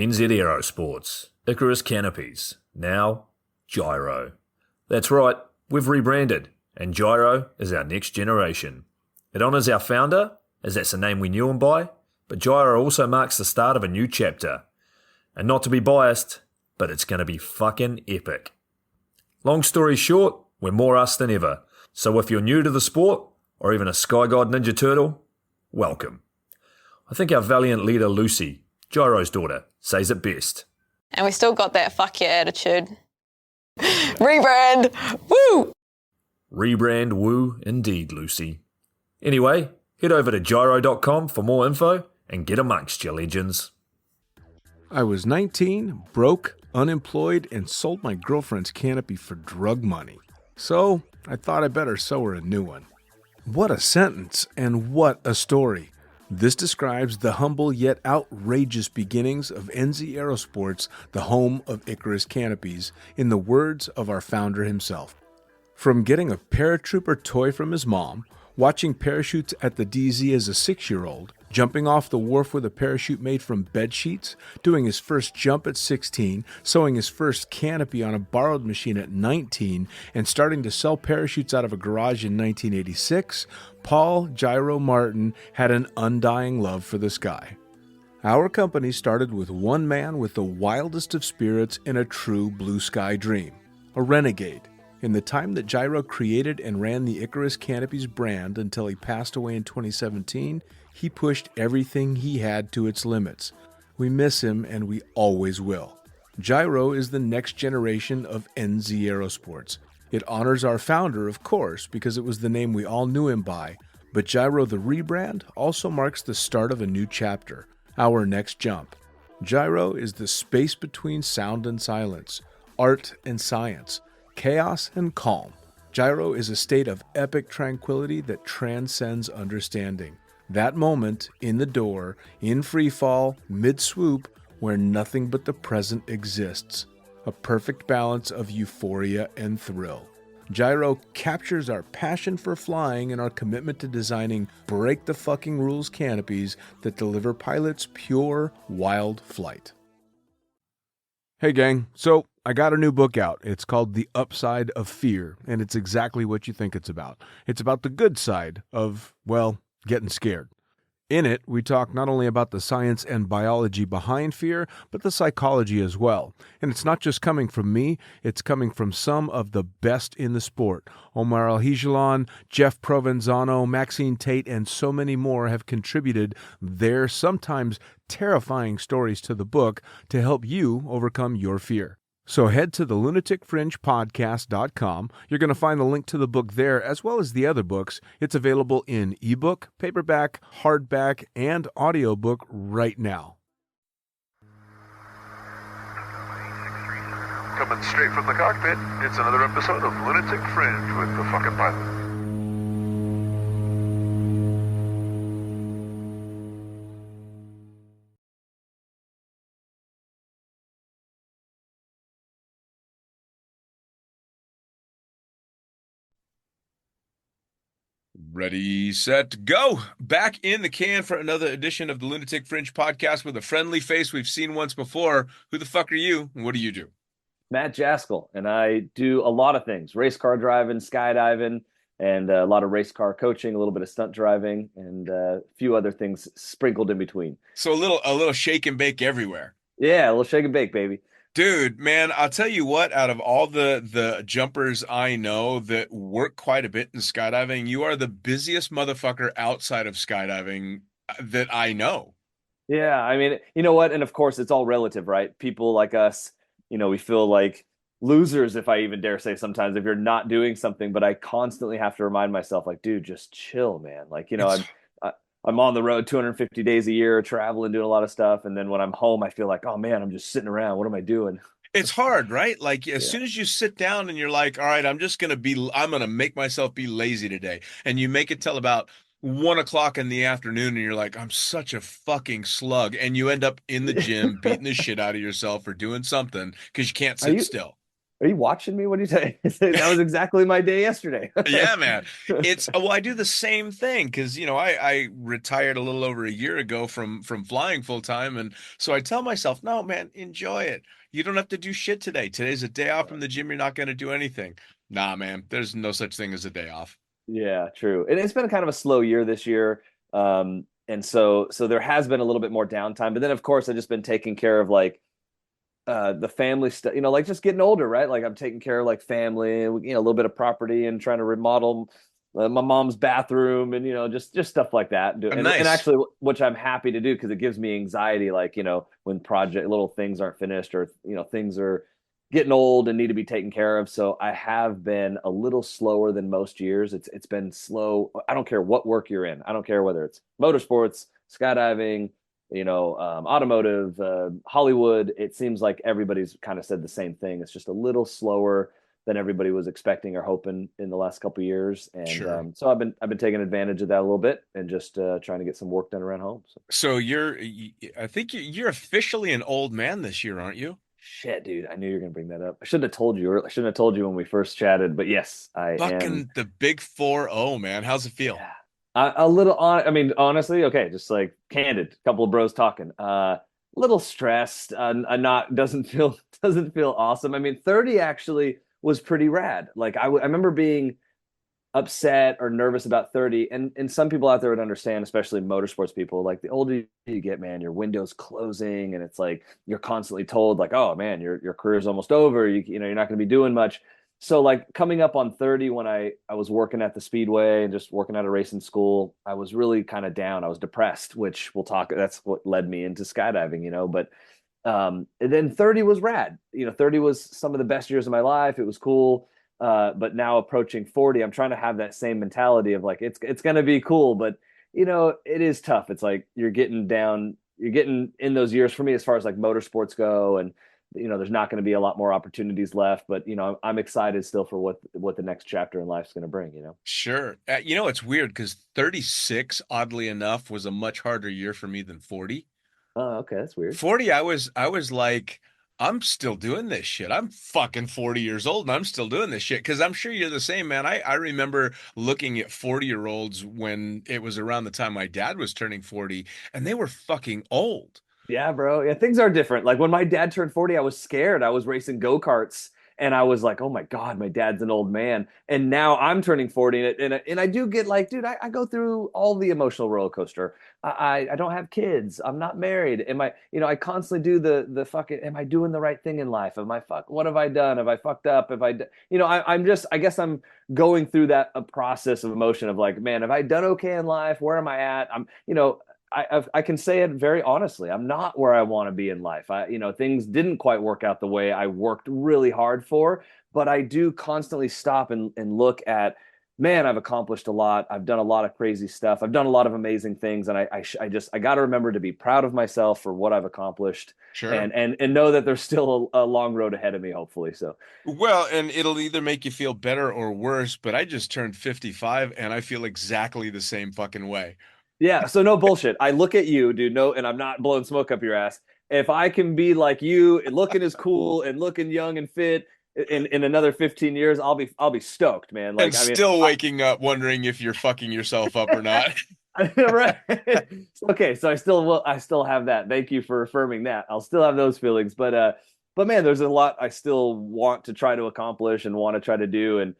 NZ Aerosports, Icarus Canopies, now Gyro. That's right, we've rebranded, and Gyro is our next generation. It honours our founder, as that's the name we knew him by, but Gyro also marks the start of a new chapter. And not to be biased, but it's going to be fucking epic. Long story short, we're more us than ever, so if you're new to the sport, or even a Sky God Ninja Turtle, welcome. I think our valiant leader Lucy, Gyro's daughter, says it best. And we still got that fuck yeah attitude. Rebrand! Woo! Rebrand woo indeed, Lucy. Anyway, head over to gyro.com for more info and get amongst you legends. I was 19, broke, unemployed, and sold my girlfriend's canopy for drug money. So I thought I better sew her a new one. What a sentence, and what a story. This describes the humble yet outrageous beginnings of NZ Aerosports, the home of Icarus Canopies, in the words of our founder himself. From getting a paratrooper toy from his mom, watching parachutes at the DZ as a 6-year-old, jumping off the wharf with a parachute made from bed sheets, doing his first jump at 16, sewing his first canopy on a borrowed machine at 19, and starting to sell parachutes out of a garage in 1986, Paul Gyro Martin had an undying love for the sky. Our company started with one man with the wildest of spirits and a true blue sky dream, a renegade. In the time that Gyro created and ran the Icarus Canopies brand until he passed away in 2017, he pushed everything he had to its limits. We miss him, and we always will. Gyro is the next generation of NZ Aerosports. It honors our founder, of course, because it was the name we all knew him by, but Gyro the rebrand also marks the start of a new chapter, our next jump. Gyro is the space between sound and silence, art and science, chaos and calm. Gyro is a state of epic tranquility that transcends understanding. That moment, in the door, in free fall, mid-swoop, where nothing but the present exists. A perfect balance of euphoria and thrill. Gyro captures our passion for flying and our commitment to designing break-the-fucking-rules canopies that deliver pilots pure, wild flight. Hey gang, so I got a new book out. It's called The Upside of Fear, and it's exactly what you think it's about. It's about the good side of, well, getting scared. In it, we talk not only about the science and biology behind fear, but the psychology as well. And it's not just coming from me, it's coming from some of the best in the sport. Omar Alhigelan, Jeff Provenzano, Maxine Tate, and so many more have contributed their sometimes terrifying stories to the book to help you overcome your fear. So head to the lunaticfringepodcast.com. You're going to find the link to the book there, as well as the other books. It's available in ebook, paperback, hardback, and audiobook right now. Coming straight from the cockpit, it's another episode of Lunatic Fringe with the fucking pilot. Ready, set, go! Back in the can for another edition of the Lunatic Fringe podcast with a friendly face we've seen once before. Who the fuck are you, and what do you do? Matt Jaskol, and I do a lot of things: race car driving, skydiving, and a lot of race car coaching, a little bit of stunt driving, and a few other things sprinkled in between. So a little shake and bake everywhere. Yeah, a little shake and bake, baby. Dude, man, I'll tell you what, out of all the jumpers I know that work quite a bit in skydiving, you are the busiest motherfucker outside of skydiving that I know. Yeah, I mean, you know what? And of course, it's all relative, right? People like us, we feel like losers, if I even dare say sometimes, if you're not doing something. But I constantly have to remind myself, like, dude, just chill, man. Like, I'm on the road 250 days a year, traveling, doing a lot of stuff. And then when I'm home, I feel like, oh man, I'm just sitting around. What am I doing? It's hard, right? Like as soon as you sit down and you're like, all right, I'm going to make myself be lazy today. And you make it till about 1 o'clock in the afternoon and you're like, I'm such a fucking slug. And you end up in the gym beating the shit out of yourself or doing something because you can't sit still. Are you watching me? What are you saying? That was exactly my day yesterday. Yeah, man. I do the same thing because I retired a little over a year ago from flying full time, and so I tell myself, no, man, enjoy it. You don't have to do shit today. Today's a day off from the gym. You're not going to do anything. Nah, man. There's no such thing as a day off. Yeah, true. And it's been kind of a slow year this year. And so there has been a little bit more downtime. But then of course I've just been taking care of like the family stuff, like just getting older, right? Like I'm taking care of like family, a little bit of property and trying to remodel my mom's bathroom and just stuff like that. And Nice. actually, which I'm happy to do because it gives me anxiety, like when project little things aren't finished or things are getting old and need to be taken care of. So I have been a little slower than most years. It's been slow. I don't care what work you're in. I don't care whether it's motorsports, skydiving, automotive, Hollywood. It seems like everybody's kind of said the same thing. It's just a little slower than everybody was expecting or hoping in the last couple of years. And Sure. so I've been taking advantage of that a little bit and just trying to get some work done around home. So I think you're officially an old man this year, aren't you? Shit, dude, I knew you were gonna bring that up. I shouldn't have told you. I shouldn't have told you when we first chatted. But yes, I am. Fucking the big 4-0, man. How's it feel? Yeah. A little on. I mean, honestly, okay, just like candid, couple of bros talking. Little stressed. Not doesn't feel awesome. I mean, 30 actually was pretty rad. Like I remember being upset or nervous about 30, and some people out there would understand, especially motorsports people. Like the older you get, man, your window's closing, and it's like you're constantly told, like, oh man, your career's almost over. You're not going to be doing much. So like coming up on 30 when I was working at the Speedway and just working at a racing school, I was really kind of down. I was depressed, which we'll talk. That's what led me into skydiving, but and then 30 was rad. 30 was some of the best years of my life. It was cool. But now approaching 40, I'm trying to have that same mentality of like, it's going to be cool, but it is tough. It's like, you're getting in those years for me, as far as like motorsports go. And, there's not going to be a lot more opportunities left, but I'm excited still for what the next chapter in life is going to bring, Sure. It's weird because 36, oddly enough, was a much harder year for me than 40. Oh, okay. That's weird. 40, I was like, I'm still doing this shit. I'm fucking 40 years old and I'm still doing this shit. Cause I'm sure you're the same, man. I remember looking at 40-year-olds when it was around the time my dad was turning 40 and they were fucking old. Yeah, bro. Yeah, things are different. Like when my dad turned 40, I was scared. I was racing go-karts and I was like, oh my God, my dad's an old man. And now I'm turning 40 and I do get like, dude, I go through all the emotional roller coaster. I don't have kids. I'm not married. I constantly do the fucking, am I doing the right thing in life? What have I done? Have I fucked up? I guess I'm going through that a process of emotion of like, man, have I done okay in life? Where am I at? I can say it very honestly. I'm not where I want to be in life. Things didn't quite work out the way I worked really hard for, but I do constantly stop and look at, man, I've accomplished a lot. I've done a lot of crazy stuff. I've done a lot of amazing things. And I got to remember to be proud of myself for what I've accomplished. Sure. And know that there's still a long road ahead of me, hopefully. So, Well, and it'll either make you feel better or worse, but I just turned 55 and I feel exactly the same fucking way. yeah, so no bullshit. I look at you, dude. No, and I'm not blowing smoke up your ass. If I can be like you and looking as cool and looking young and fit in another 15 years, I'll be stoked, man. Like And still waking up wondering if you're fucking yourself up or not. right. Okay, so I still have that. Thank you for affirming that. I'll still have those feelings, but man, there's a lot I still want to try to accomplish and want to try to do, and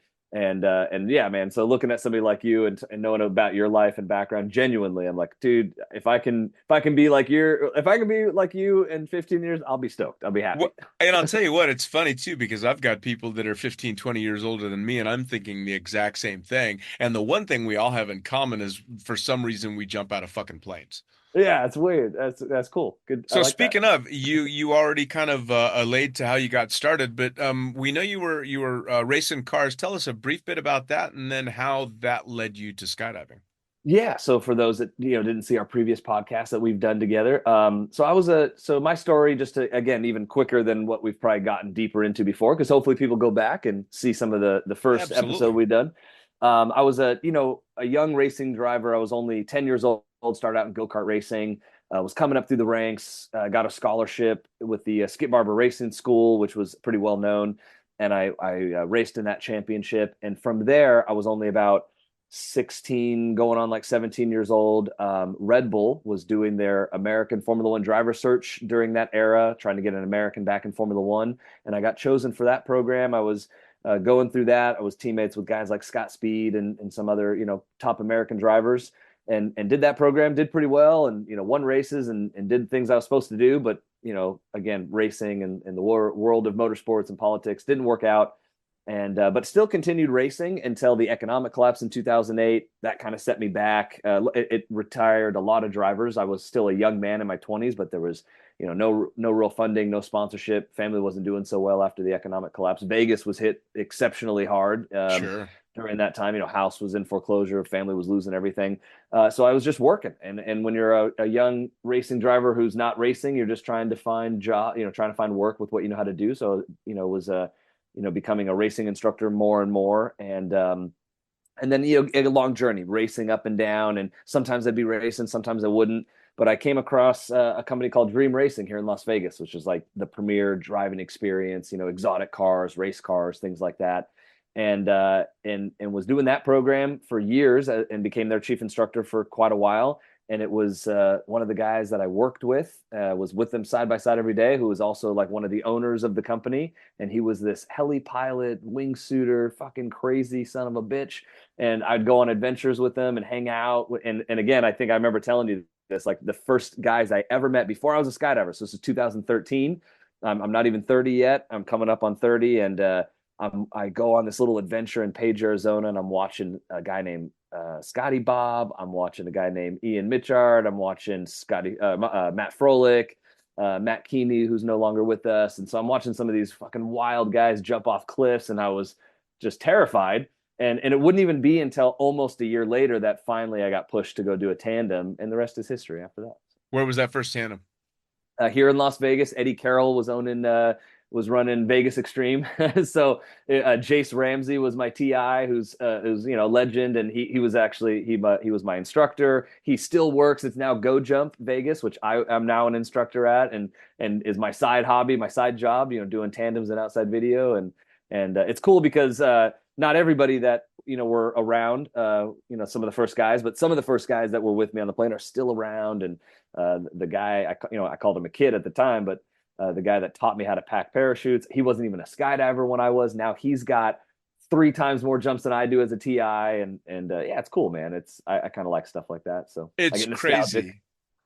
yeah, man. So looking at somebody like you and knowing about your life and background, genuinely, I'm like, dude, if I can be like you in 15 years, I'll be stoked. I'll be happy. Well, and I'll tell you what, it's funny too, because I've got people that are 15, 20 years older than me, and I'm thinking the exact same thing. And the one thing we all have in common is for some reason we jump out of fucking planes. Yeah, it's weird. That's cool. Good. So speaking of, you already kind of allayed to how you got started, but we know you were racing cars. Tell us a brief bit about that, and then how that led you to skydiving. Yeah. So for those that didn't see our previous podcast that we've done together, so my story, just to, again, even quicker than what we've probably gotten deeper into before, because hopefully people go back and see some of the first Absolutely. episode we've done. I was a young racing driver. I was only 10 years old. Started out in go-kart racing. Was coming up through the ranks. Got a scholarship with the Skip Barber Racing School, which was pretty well known. and I raced in that championship. And from there, I was only about 16, going on like 17 years old. Red Bull was doing their American Formula One driver search during that era, trying to get an American back in Formula One. And I got chosen for that program. I was going through that. I was teammates with guys like Scott Speed and some other, top American drivers, and did that program, did pretty well, and, won races and did things I was supposed to do. But, again, racing and the world of motorsports and politics didn't work out. And but still continued racing until the economic collapse in 2008. That kind of set me back. It retired a lot of drivers. I was still a young man in my 20s, but there was no real funding, no sponsorship. Family wasn't doing so well after the economic collapse. Vegas was hit exceptionally hard during that time. House was in foreclosure, family was losing everything. So I was just working. And when you're a young racing driver who's not racing, you're just trying to find trying to find work with what you know how to do. So was becoming a racing instructor more and more. And then, a long journey, racing up and down. And sometimes I'd be racing, sometimes I wouldn't. But I came across a company called Dream Racing here in Las Vegas, which is like the premier driving experience, exotic cars, race cars, things like that. And was doing that program for years and became their chief instructor for quite a while. And it was one of the guys that I worked with, was with them side by side every day, who was also like one of the owners of the company. And he was this heli pilot, wingsuiter, fucking crazy son of a bitch. And I'd go on adventures with them and hang out. And again, I think I remember telling you this, like the first guys I ever met before I was a skydiver. So this is 2013. I'm not even 30 yet. I'm coming up on 30. And I go on this little adventure in Page, Arizona, and I'm watching a guy named Scotty Bob. I'm watching a guy named Ian Mitchard. I'm watching Matt Froelich, Matt Keeney, who's no longer with us. And so I'm watching some of these fucking wild guys jump off cliffs, and I was just terrified. And it wouldn't even be until almost a year later that finally I got pushed to go do a tandem, and the rest is history after that. Where was that first tandem? Here in Las Vegas. Eddie Carroll was running Vegas Extreme. So Jace Ramsey was my TI, who's legend, and he was actually he was my instructor. He still works. It's now Go Jump Vegas, which I'm now an instructor at, and is my side hobby, my side job. Doing tandems and outside video, and it's cool because not everybody that were around, some of the first guys, but some of the first guys that were with me on the plane are still around. And the guy, I called him a kid at the time, but the guy that taught me how to pack parachutes, he wasn't even a skydiver when I was. Now he's got 3 times more jumps than I do as a TI. And yeah, it's cool, man. I kind of like stuff like that. So it's crazy.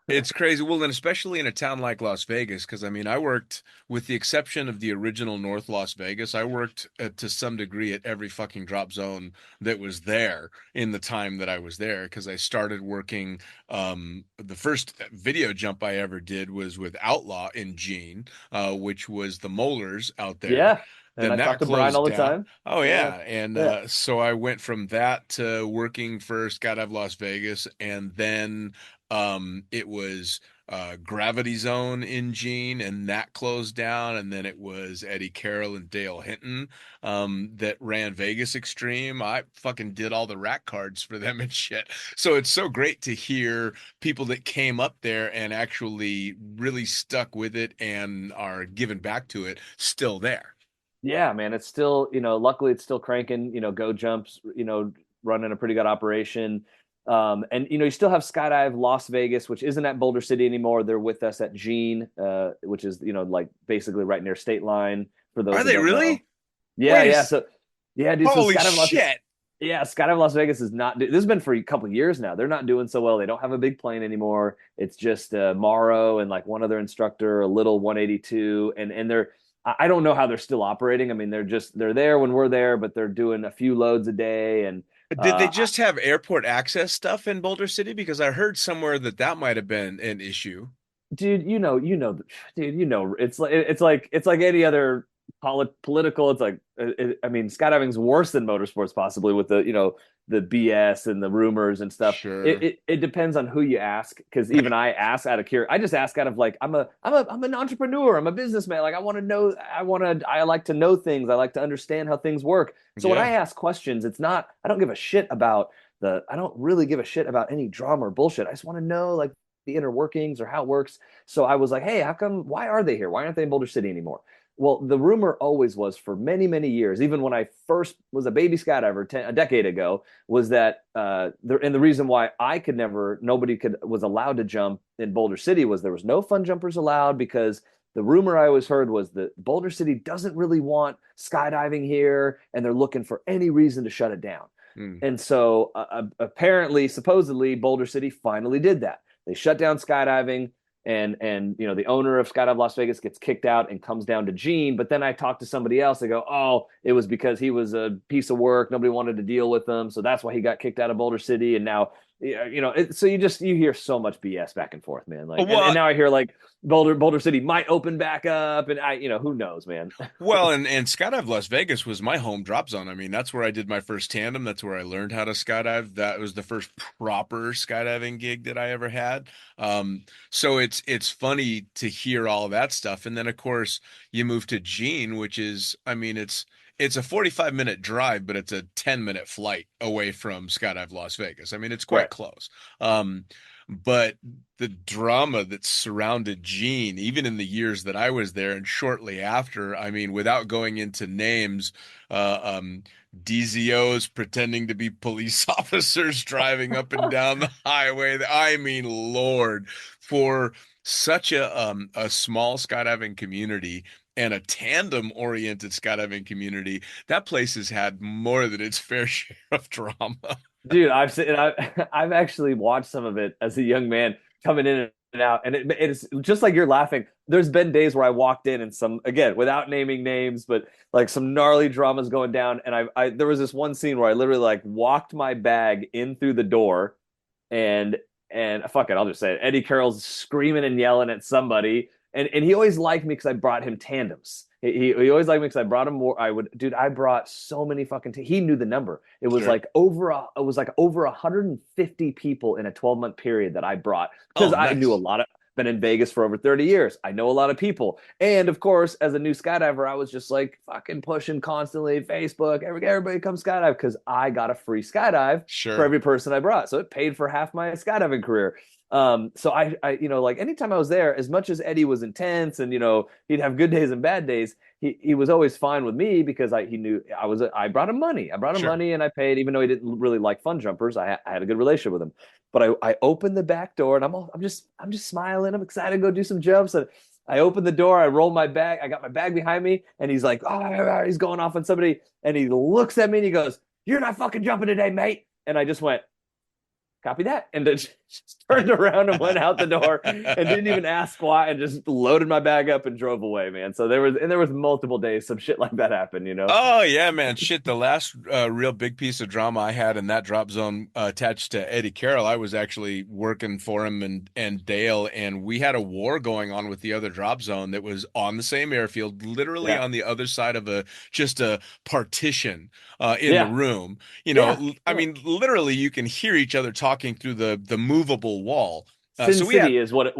It's crazy. Well, and especially in a town like Las Vegas, because I worked, with the exception of the original North Las Vegas, I worked to some degree at every fucking drop zone that was there in the time that I was there. Because I started working, the first video jump I ever did was with Outlaw in Gene, which was the Molars out there. Yeah. Then and I that talk to Brian all the down. time. Oh yeah, and so I went from that to working for Skydive Las Vegas, and then it was Gravity Zone in Gene, and that closed down, and then it was Eddie Carroll and Dale Hinton that ran Vegas Extreme. I fucking did all the rack cards for them and shit. So it's so great to hear people that came up there and actually really stuck with it and are giving back to it still there. Yeah, man, it's still, luckily it's still cranking, Go Jumps, running a pretty good operation. And, you still have Skydive Las Vegas, which isn't at Boulder City anymore. They're with us at Gene, which is, like basically right near State Line for those. Are they really? Know. Yeah, Wait, yeah. So, yeah, dude. Holy so shit. Skydive Las Vegas is not, this has been for a couple of years now. They're not doing so well. They don't have a big plane anymore. It's just Morrow and like one other instructor, a little 182. And I don't know how they're still operating. They're there when we're there, but they're doing a few loads a day. And did they just have airport access stuff in Boulder City? Because I heard somewhere that might have been an issue. Dude, it's like any other political. It's like, skydiving's worse than motorsports possibly with the BS and the rumors and stuff. Sure. It depends on who you ask, because even I ask out of curiosity. I just ask out of like, I'm an entrepreneur, I'm a businessman. Like I like to know things. I like to understand how things work. So when I ask questions, I don't give a shit about I don't really give a shit about any drama or bullshit. I just want to know like the inner workings or how it works. So I was like, hey, why are they here? Why aren't they in Boulder City anymore? Well, the rumor always was for many, many years, even when I first was a baby skydiver a decade ago, was that and the reason why nobody was allowed to jump in Boulder City was there was no fun jumpers allowed because the rumor I always heard was that Boulder City doesn't really want skydiving here, and they're looking for any reason to shut it down. And so apparently, supposedly, Boulder City finally did that. They shut down skydiving, and the owner of Skydive Las Vegas gets kicked out and comes down to Gene. But then I talked to somebody else. They go, oh, it was because he was a piece of work. Nobody wanted to deal with him, so that's why he got kicked out of Boulder City. And now, so you hear so much BS back and forth, man. Like, and now I hear like Boulder City might open back up, and who knows, man. Well, and Skydive Las Vegas was my home drop zone. I mean, that's where I did my first tandem. That's where I learned how to skydive. That was the first proper skydiving gig that I ever had. So it's funny to hear all that stuff. And then of course you move to Gene, which is, I mean, it's a 45-minute drive, but it's a 10-minute flight away from Skydive Las Vegas. I mean, it's quite close. But the drama that surrounded Gene, even in the years that I was there and shortly after, I mean, without going into names, DZOs pretending to be police officers driving up and down the highway. I mean, Lord, for such a small skydiving community and a tandem-oriented skydiving community, that place has had more than its fair share of drama. Dude, I've actually watched some of it as a young man coming in and out, and it's just like you're laughing. There's been days where I walked in and again, without naming names, but like some gnarly dramas going down, and there was this one scene where I literally like walked my bag in through the door, and fuck it, I'll just say it. Eddie Carroll's screaming and yelling at somebody, and he always liked me because I brought him tandems. He always liked me because I brought him more. I brought so many fucking. He knew the number. It was like over 150 people in a 12-month period that I brought because I knew a lot of. Been in Vegas for over 30 years. I know a lot of people, and of course, as a new skydiver, I was just like fucking pushing constantly. Facebook, everybody come skydive because I got a free skydive for every person I brought, so it paid for half my skydiving career. So I like anytime I was there, as much as Eddie was intense and he'd have good days and bad days, he was always fine with me because he knew I brought him money. I brought him money and I paid, even though he didn't really like fun jumpers. I had a good relationship with him. But I opened the back door and I'm just smiling. I'm excited to go do some jumps. And I opened the door, I rolled my bag, I got my bag behind me, and he's like, oh, he's going off on somebody, and he looks at me and he goes, "You're not fucking jumping today, mate." And I just went, "Copy that," and then just turned around and went out the door and didn't even ask why, and just loaded my bag up and drove away, man. So there was multiple days some shit like that happened, Oh yeah, man. Shit, the last real big piece of drama I had in that drop zone attached to Eddie Carroll, I was actually working for him and Dale, and we had a war going on with the other drop zone that was on the same airfield, literally on the other side of just a partition in the room. I mean, literally you can hear each other talking through the movable wall. Sin City is what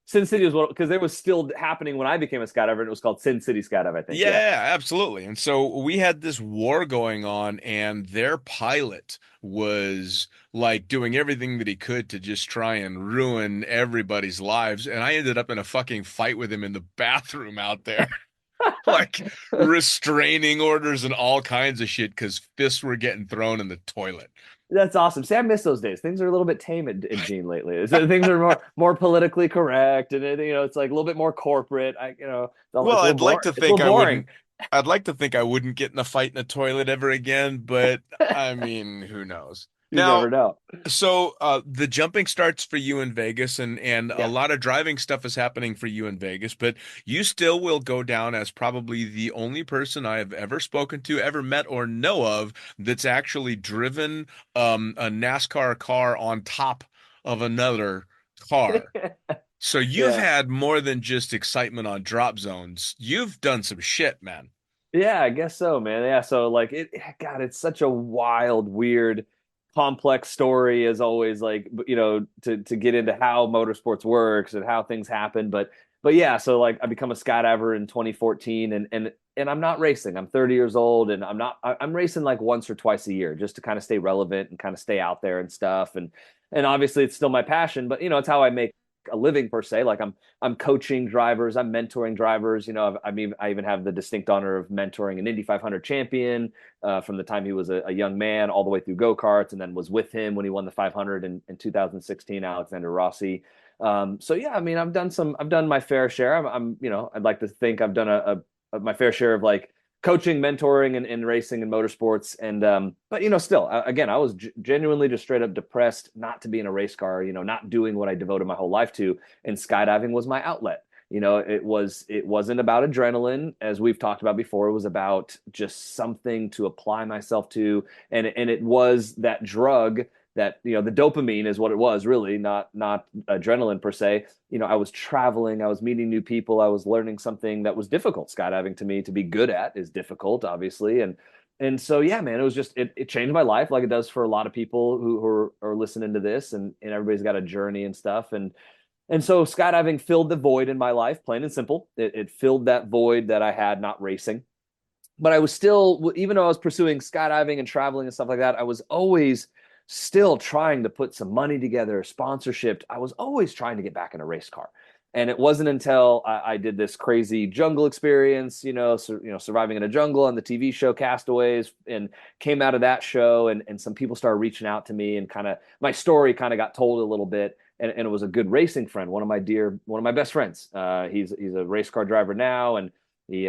Sin City is what, because it was still happening when I became a skydiver, and it was called Sin City Skydive, I think. Yeah, absolutely. And so we had this war going on, and their pilot was like doing everything that he could to just try and ruin everybody's lives. And I ended up in a fucking fight with him in the bathroom out there. Like restraining orders and all kinds of shit because fists were getting thrown in the toilet. That's awesome. See, I miss those days. Things are a little bit tame in Gene lately. Things are more politically correct, and it's like a little bit more corporate. I'd like to think I'd like to think I wouldn't get in a fight in a toilet ever again, but I mean, who knows? You never know. So the jumping starts for you in Vegas, and a lot of driving stuff is happening for you in Vegas, but you still will go down as probably the only person I have ever spoken to, ever met, or know of that's actually driven a NASCAR car on top of another car. So you've had more than just excitement on drop zones. You've done some shit, man. Yeah, I guess so, man. Yeah, so like it's such a wild, weird, complex story as always, like, to get into how motorsports works and how things happen. But yeah, so like I become a skydiver in 2014, and I'm not racing. I'm 30 years old, and I'm racing like once or twice a year just to kind of stay relevant and kind of stay out there and stuff. And obviously it's still my passion, but it's how I make a living per se. Like I'm coaching drivers, I'm mentoring drivers. You know, I even have the distinct honor of mentoring an Indy 500 champion from the time he was a young man all the way through go-karts, and then was with him when he won the 500 in 2016, Alexander Rossi. So yeah, I mean, I've done my fair share. You know, I'd like to think I've done my fair share of like coaching, mentoring, and racing and motorsports. And but you know, still, again, I was genuinely just straight up depressed not to be in a race car, you know, not doing what I devoted my whole life to. And skydiving was my outlet. You know, it wasn't about adrenaline, as we've talked about before. It was about just something to apply myself to, and it was that drug that, you know, the dopamine is what it was, really, not adrenaline per se. You know, I was traveling, I was meeting new people, I was learning something that was difficult. Skydiving, to me, to be good at is difficult, obviously. And so, yeah, man, it was just, it changed my life, like it does for a lot of people who are listening to this, and everybody's got a journey and stuff. And so skydiving filled the void in my life, plain and simple. It filled that void that I had not racing. But I was still, even though I was pursuing skydiving and traveling and stuff like that, I was always still trying to put some money together, sponsorship. I was always trying to get back in a race car. And it wasn't until I did this crazy jungle experience, surviving in a jungle on the TV show Castaways, and came out of that show, and some people started reaching out to me, and kind of my story kind of got told a little bit. And it was a good racing friend, one of my best friends. He's a race car driver now, and he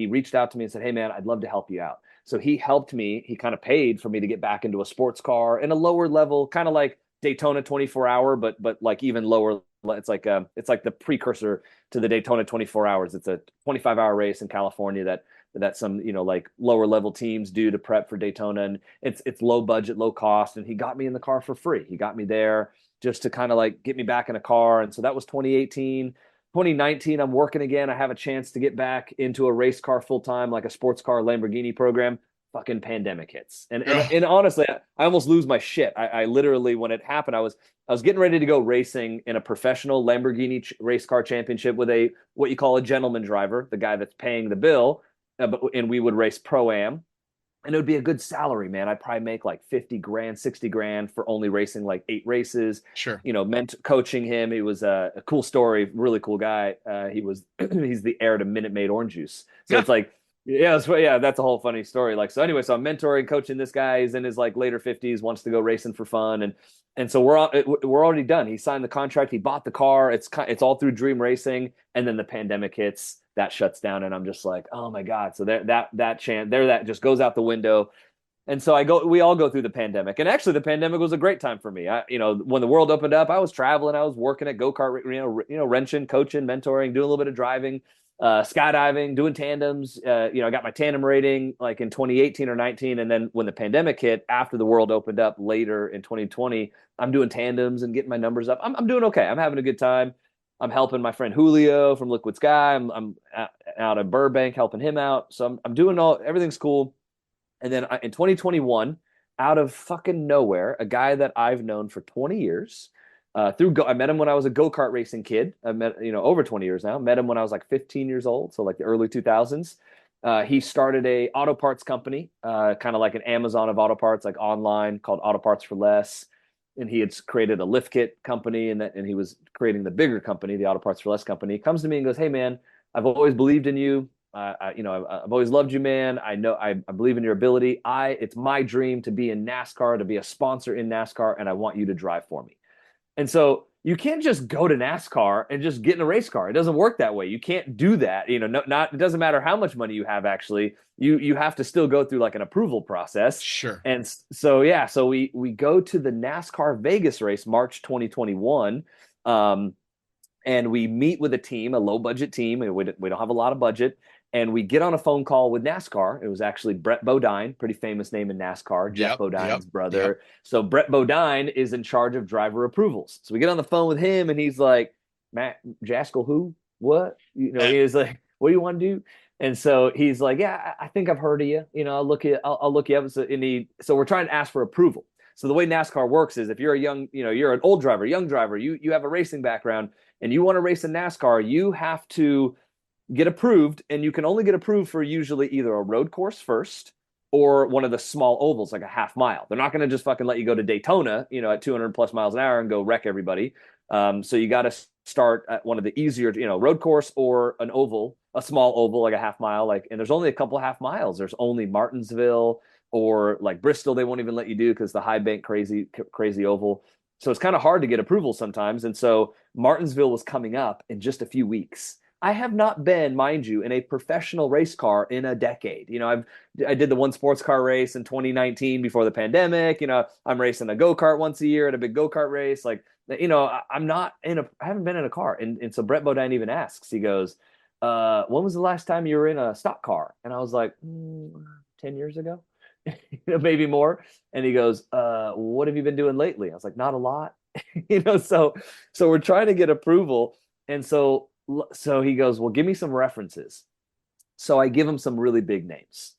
reached out to me and said, "Hey man, I'd love to help you out." So he helped me. He kind of paid for me to get back into a sports car in a lower level, kind of like Daytona 24 hour, but like even lower. It's like the precursor to the Daytona 24 hours. It's a 25-hour race in California that some, you know, like lower level teams do to prep for Daytona, and it's low budget, low cost. And he got me in the car for free. He got me there just to kind of like get me back in a car. And so that was 2018. 2019, I'm working again. I have a chance to get back into a race car full time, like a sports car Lamborghini program. Fucking pandemic hits, and honestly, I almost lose my shit. I literally, when it happened, I was getting ready to go racing in a professional Lamborghini race car championship with what you call a gentleman driver, the guy that's paying the bill, and we would race pro-am. And it would be a good salary, man. I'd probably make like 50 grand, 60 grand for only racing like 8 races. Sure. You know, coaching him. He was a cool story, really cool guy. He's the heir to Minute Maid orange juice. So it's like, yeah, that's a whole funny story. Like, so anyway, so I'm mentoring, coaching this guy. He's in his like later 50s, wants to go racing for fun. And so we're already done. He signed the contract. He bought the car. It's all through Dream Racing. And then the pandemic hits. That shuts down, and I'm just like, oh my God. So that just goes out the window. And so we all go through the pandemic. And actually the pandemic was a great time for me. When the world opened up, I was traveling, I was working at go-kart, wrenching, coaching, mentoring, doing a little bit of driving, skydiving, doing tandems. I got my tandem rating like in 2018 or 19. And then when the pandemic hit, after the world opened up later in 2020, I'm doing tandems and getting my numbers up. I'm doing okay. I'm having a good time. I'm helping my friend Julio from Liquid Sky. I'm out in Burbank helping him out. So I'm doing everything's cool. And then in 2021, out of fucking nowhere, a guy that I've known for 20 years, I met him when I was a go-kart racing kid. I met, over 20 years now. Met him when I was like 15 years old. So like the early 2000s. He started a auto parts company, kind of like an Amazon of auto parts, like online, called Auto Parts for Less. And he had created a lift kit company, and he was creating the bigger company, the Auto Parts for Less company. He comes to me and goes, "Hey man, I've always believed in you. I've always loved you, man. I know I believe in your ability. It's my dream to be in NASCAR, to be a sponsor in NASCAR, and I want you to drive for me." And so you can't just go to NASCAR and just get in a race car. It doesn't work that way. You can't do that. It doesn't matter how much money you have, actually. You have to still go through like an approval process. Sure. And so, yeah, so we go to the NASCAR Vegas race, March 2021. And we meet with a team, a low budget team. We don't have a lot of budget. And we get on a phone call with NASCAR. It was actually Brett Bodine, pretty famous name in NASCAR, Jeff Bodine's brother. Yep. So Brett Bodine is in charge of driver approvals. So we get on the phone with him, and he's like, "Matt Jaskol, who? What?" He was like, "What do you want to do?" And so he's like, "Yeah, I think I've heard of you. I'll look you up." So we're trying to ask for approval. So the way NASCAR works is, if you're you're an old driver, young driver, you have a racing background, and you want to race in NASCAR, you have to get approved, and you can only get approved for usually either a road course first or one of the small ovals, like a half mile. They're not going to just fucking let you go to Daytona, at 200 plus miles an hour and go wreck everybody. So you got to start at one of the easier, road course or an oval, a small oval, like a half mile. And there's only a couple half miles. There's only Martinsville or like Bristol. They won't even let you do because the high bank crazy oval. So it's kind of hard to get approval sometimes. And so Martinsville was coming up in just a few weeks. I have not been, mind you, in a professional race car in a decade. I did the one sports car race in 2019 before the pandemic. I'm racing a go-kart once a year at a big go-kart race. I haven't been in a car. And so Brett Bodine even asks, he goes, when was the last time you were in a stock car? And I was like, 10 years ago, maybe more. And he goes, what have you been doing lately? I was like, not a lot. So we're trying to get approval. And so he goes, well, give me some references. So I give him some really big names,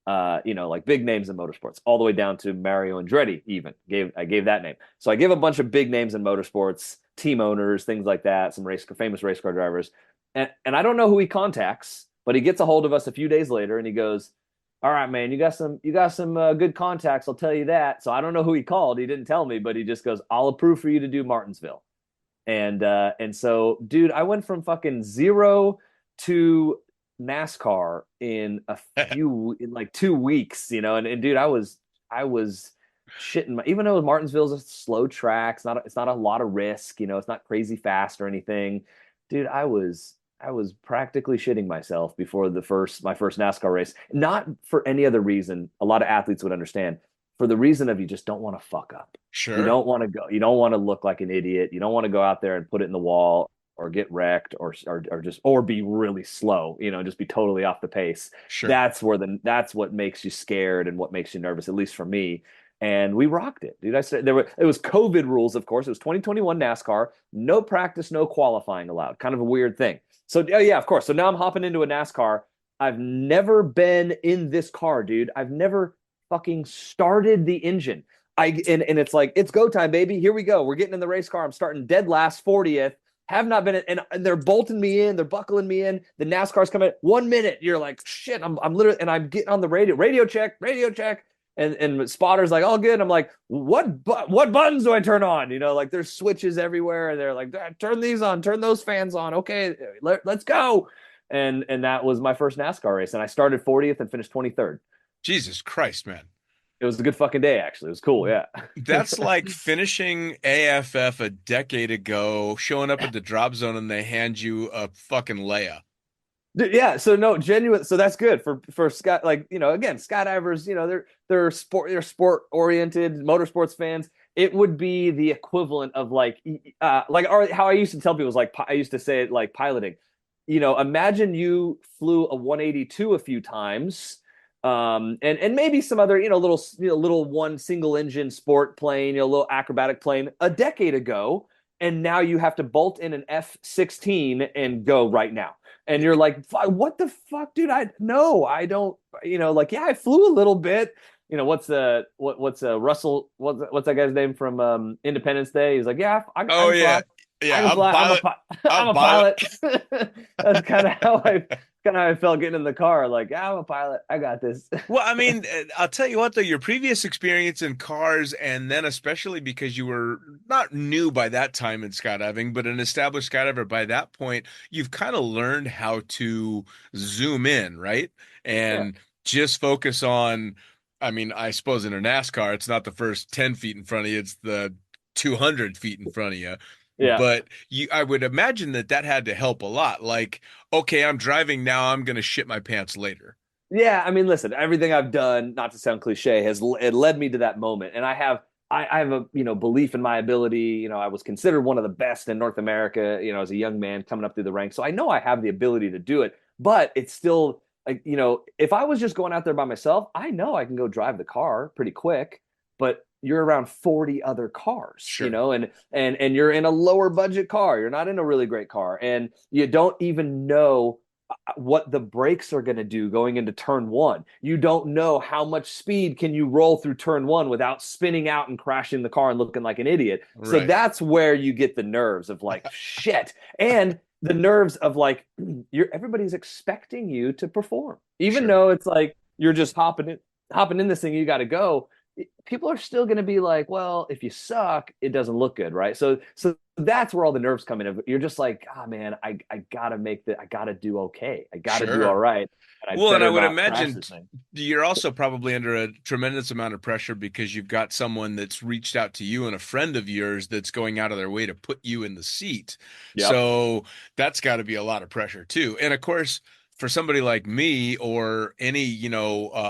like big names in motorsports, all the way down to Mario Andretti even. I gave that name. So I give a bunch of big names in motorsports, team owners, things like that, some famous race car drivers. And I don't know who he contacts, but he gets a hold of us a few days later and he goes, all right, man, you got some good contacts. I'll tell you that. So I don't know who he called. He didn't tell me, but he just goes, I'll approve for you to do Martinsville. And so, dude, I went from fucking 0 to NASCAR in like 2 weeks, and dude, I was shitting even though Martinsville's a slow track, it's not a lot of risk, it's not crazy fast or anything. Dude, I was practically shitting myself before my first NASCAR race. Not for any other reason. A lot of athletes would understand. For the reason of you just don't want to fuck up. Sure. You don't want to go. You don't want to look like an idiot. You don't want to go out there and put it in the wall or get wrecked or be really slow. Just be totally off the pace. Sure. That's what makes you scared and what makes you nervous. At least for me. And we rocked it, dude. It was COVID rules, of course. It was 2021 NASCAR. No practice, no qualifying allowed. Kind of a weird thing. So yeah, of course. So now I'm hopping into a NASCAR. I've never been in this car, dude. I've never fucking started the engine. And it's like, it's go time, baby. Here we go. We're getting in the race car. I'm starting dead last, 40th. Have not been in, and they're bolting me in. They're buckling me in. The NASCAR's coming. 1 minute. You're like, shit. I'm literally, and I'm getting on the radio check. And spotter's like, all good. I'm like, what buttons do I turn on? Like there's switches everywhere. And they're like, turn these on, turn those fans on. Okay, let's go. And that was my first NASCAR race. And I started 40th and finished 23rd. Jesus Christ, man. It was a good fucking day, actually. It was cool, yeah. That's like finishing AFF a decade ago, showing up at the drop zone and they hand you a fucking Leia. Yeah, so no, genuine. So that's good for Scott. Again, skydivers. They're sport oriented, motorsports fans. It would be the equivalent of how I used to tell people was I used to say it like piloting. Imagine you flew a 182 a few times, and maybe some other little one single engine sport plane, little acrobatic plane a decade ago, and now you have to bolt in an F-16 and go right now. And you're like, what the fuck, dude? I don't, yeah, I flew a little bit. What's Russell, what's that guy's name from Independence Day? He's like, yeah, I'm a pilot. That's kind of how I felt getting in the car. Like, yeah, I'm a pilot. I got this. Well, I mean, I'll tell you what, though, your previous experience in cars, and then especially because you were not new by that time in skydiving, but an established skydiver by that point, you've kind of learned how to zoom in, right? And just focus on, I mean, I suppose in a NASCAR, it's not the first 10 feet in front of you, it's the 200 feet in front of you. Yeah. But I would imagine that had to help a lot. Like, okay, I'm driving now, I'm going to shit my pants later. Yeah, I mean, listen, everything I've done, not to sound cliche, it led me to that moment. And I have a belief in my ability. I was considered one of the best in North America, as a young man coming up through the ranks. So I know I have the ability to do it, but it's still like, if I was just going out there by myself, I know I can go drive the car pretty quick, but you're around 40 other cars, sure. And you're in a lower budget car. You're not in a really great car, and you don't even know what the brakes are going to do going into turn one. You don't know how much speed can you roll through turn one without spinning out and crashing the car and looking like an idiot. Right. So that's where you get the nerves of like, shit. And the nerves of like, everybody's expecting you to perform, even though it's like, you're just hopping in this thing, you got to go. people are still going to be like, well, if you suck, it doesn't look good, right? So that's where all the nerves come in. You're just like, ah, man, I gotta I gotta do okay. I gotta do all Sure. right, and I Well, and I better would not crash imagine this thing. you're also probably under a tremendous amount of pressure because you've got someone that's reached out to you and a friend of yours that's going out of their way to put you in the seat. Yep. So that's got to be a lot of pressure too. And of course, for somebody like me or any,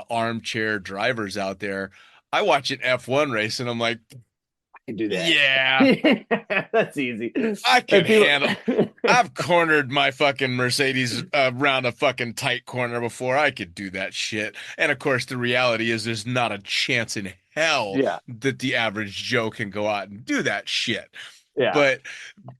armchair drivers out there, I watch an F1 race and I'm like, I can do yeah, that. That's easy. I can And people, handle. I've cornered my fucking Mercedes around a fucking tight corner before. I could do that shit. And of course, the reality is there's not a chance in hell yeah, that the average Joe can go out and do that shit. yeah.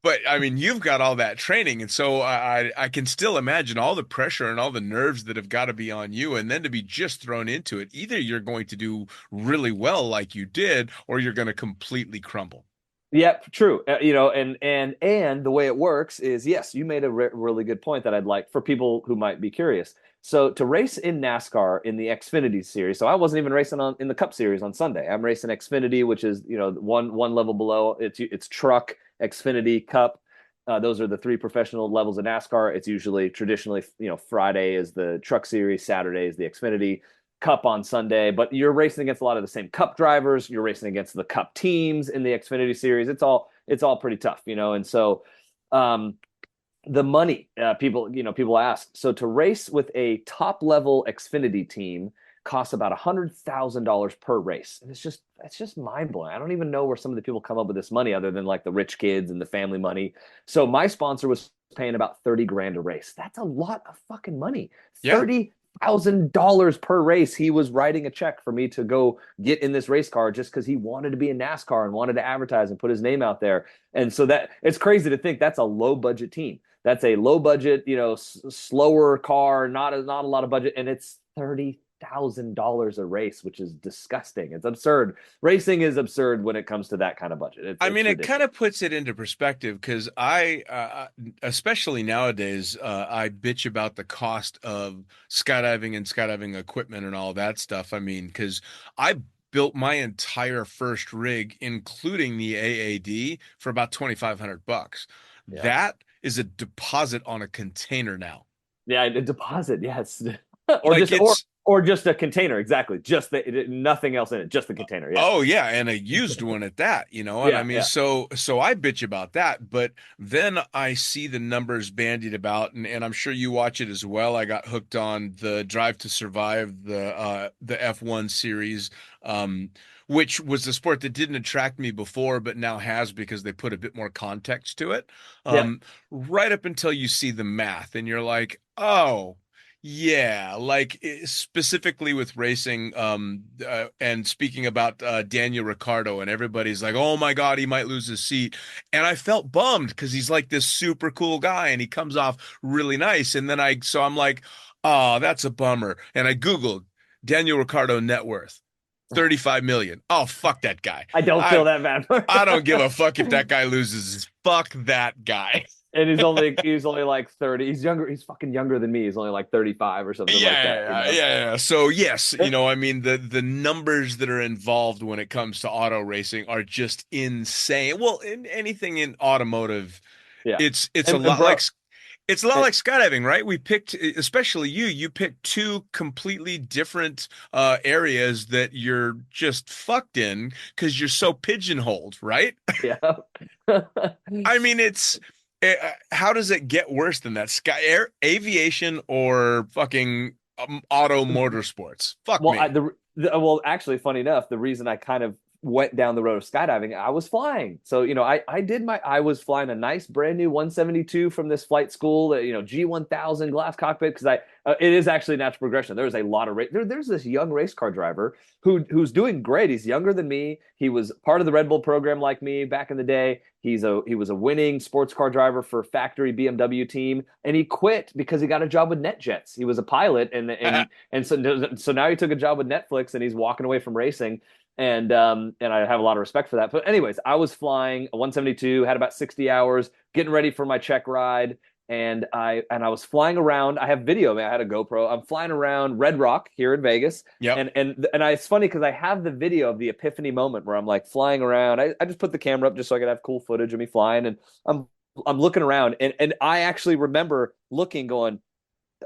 But I mean, you've got all that training, and so I can still imagine all the pressure and all the nerves that have got to be on you, and then to be just thrown into it. Either you're going to do really well like you did, or you're going to completely crumble. Yep, true. And the way it works is, yes, you made a really good point that I'd like for people who might be curious. So to race in NASCAR in the Xfinity series, so I wasn't even racing in the Cup series on Sunday. I'm racing Xfinity, which is one level below. It's truck, Xfinity, Cup. Those are the three professional levels of NASCAR. It's usually traditionally, Friday is the truck series, Saturday is the Xfinity, Cup on Sunday, but you're racing against a lot of the same Cup drivers. You're racing against the Cup teams in the Xfinity series. It's all pretty tough, and so the money, people ask. So to race with a top level Xfinity team costs about $100,000 per race, and it's just mind blowing. I don't even know where some of the people come up with this money other than like the rich kids and the family money. So my sponsor was paying about 30 grand a race. That's a lot of fucking money. Yeah. $30,000 per race. He was writing a check for me to go get in this race car just because he wanted to be in NASCAR and wanted to advertise and put his name out there. And so that it's crazy to think that's a low budget team. That's a low budget, slower car, not a lot of budget, and it's $30,000 a race, which is disgusting. It's absurd. Racing is absurd when it comes to that kind of budget. I mean, it ridiculous. kind of puts it into perspective because especially nowadays, I bitch about the cost of skydiving and skydiving equipment and all that stuff. I mean, because I built my entire first rig, including the AAD, for about $2,500. Yeah. That is a deposit on a container now. Yeah, a deposit, yes. Or just a container, exactly. Just nothing else in it, just the container. Yeah. Oh yeah, and a used one at that, And Yeah, I mean, yeah. so I bitch about that, but then I see the numbers bandied about, and I'm sure you watch it as well. I got hooked on the Drive to Survive, the F1 series, which was a sport that didn't attract me before, but now has because they put a bit more context to it. Right up until you see the math, and you're like, oh. Yeah, like specifically with racing, and speaking about Daniel Ricciardo, and everybody's like, "Oh my God, he might lose his seat," and I felt bummed because he's like this super cool guy, and he comes off really nice, and then I'm like, "Oh, that's a bummer," and I Googled Daniel Ricciardo net worth. 35 million. Oh, fuck that guy. I don't feel that bad. I don't give a fuck if that guy loses. Fuck that guy. And he's only like 30. He's younger. He's fucking younger than me. He's only like 35 or something like that. Yeah. So yes, I mean the numbers that are involved when it comes to auto racing are just insane. Well, in anything in automotive, Yeah. it's a lot like skydiving, right? We picked, especially you picked two completely different areas that you're just fucked in because you're so pigeonholed, right? Yeah. I mean, how does it get worse than that? Aviation or fucking auto motorsports? Fuck Well, me. well, actually, funny enough, the reason I kind of went down the road of skydiving, I was flying. So, I was flying a nice brand new 172 from this flight school, G1000 glass cockpit, because it is actually natural progression. There's a lot of there's this young race car driver who's doing great. He's younger than me. He was part of the Red Bull program like me back in the day. He was a winning sports car driver for factory BMW team, and he quit because he got a job with NetJets. He was a pilot, and so now he took a job with Netflix, and he's walking away from racing. And I have a lot of respect for that. But anyways, I was flying a 172, had about 60 hours, getting ready for my check ride. and I was flying around. I have video, man. I had a GoPro. I'm flying around Red Rock here in Vegas. Yep. It's funny because I have the video of the epiphany moment where I'm like flying around. I just put the camera up just so I could have cool footage of me flying, and I'm looking around, and I actually remember looking, going,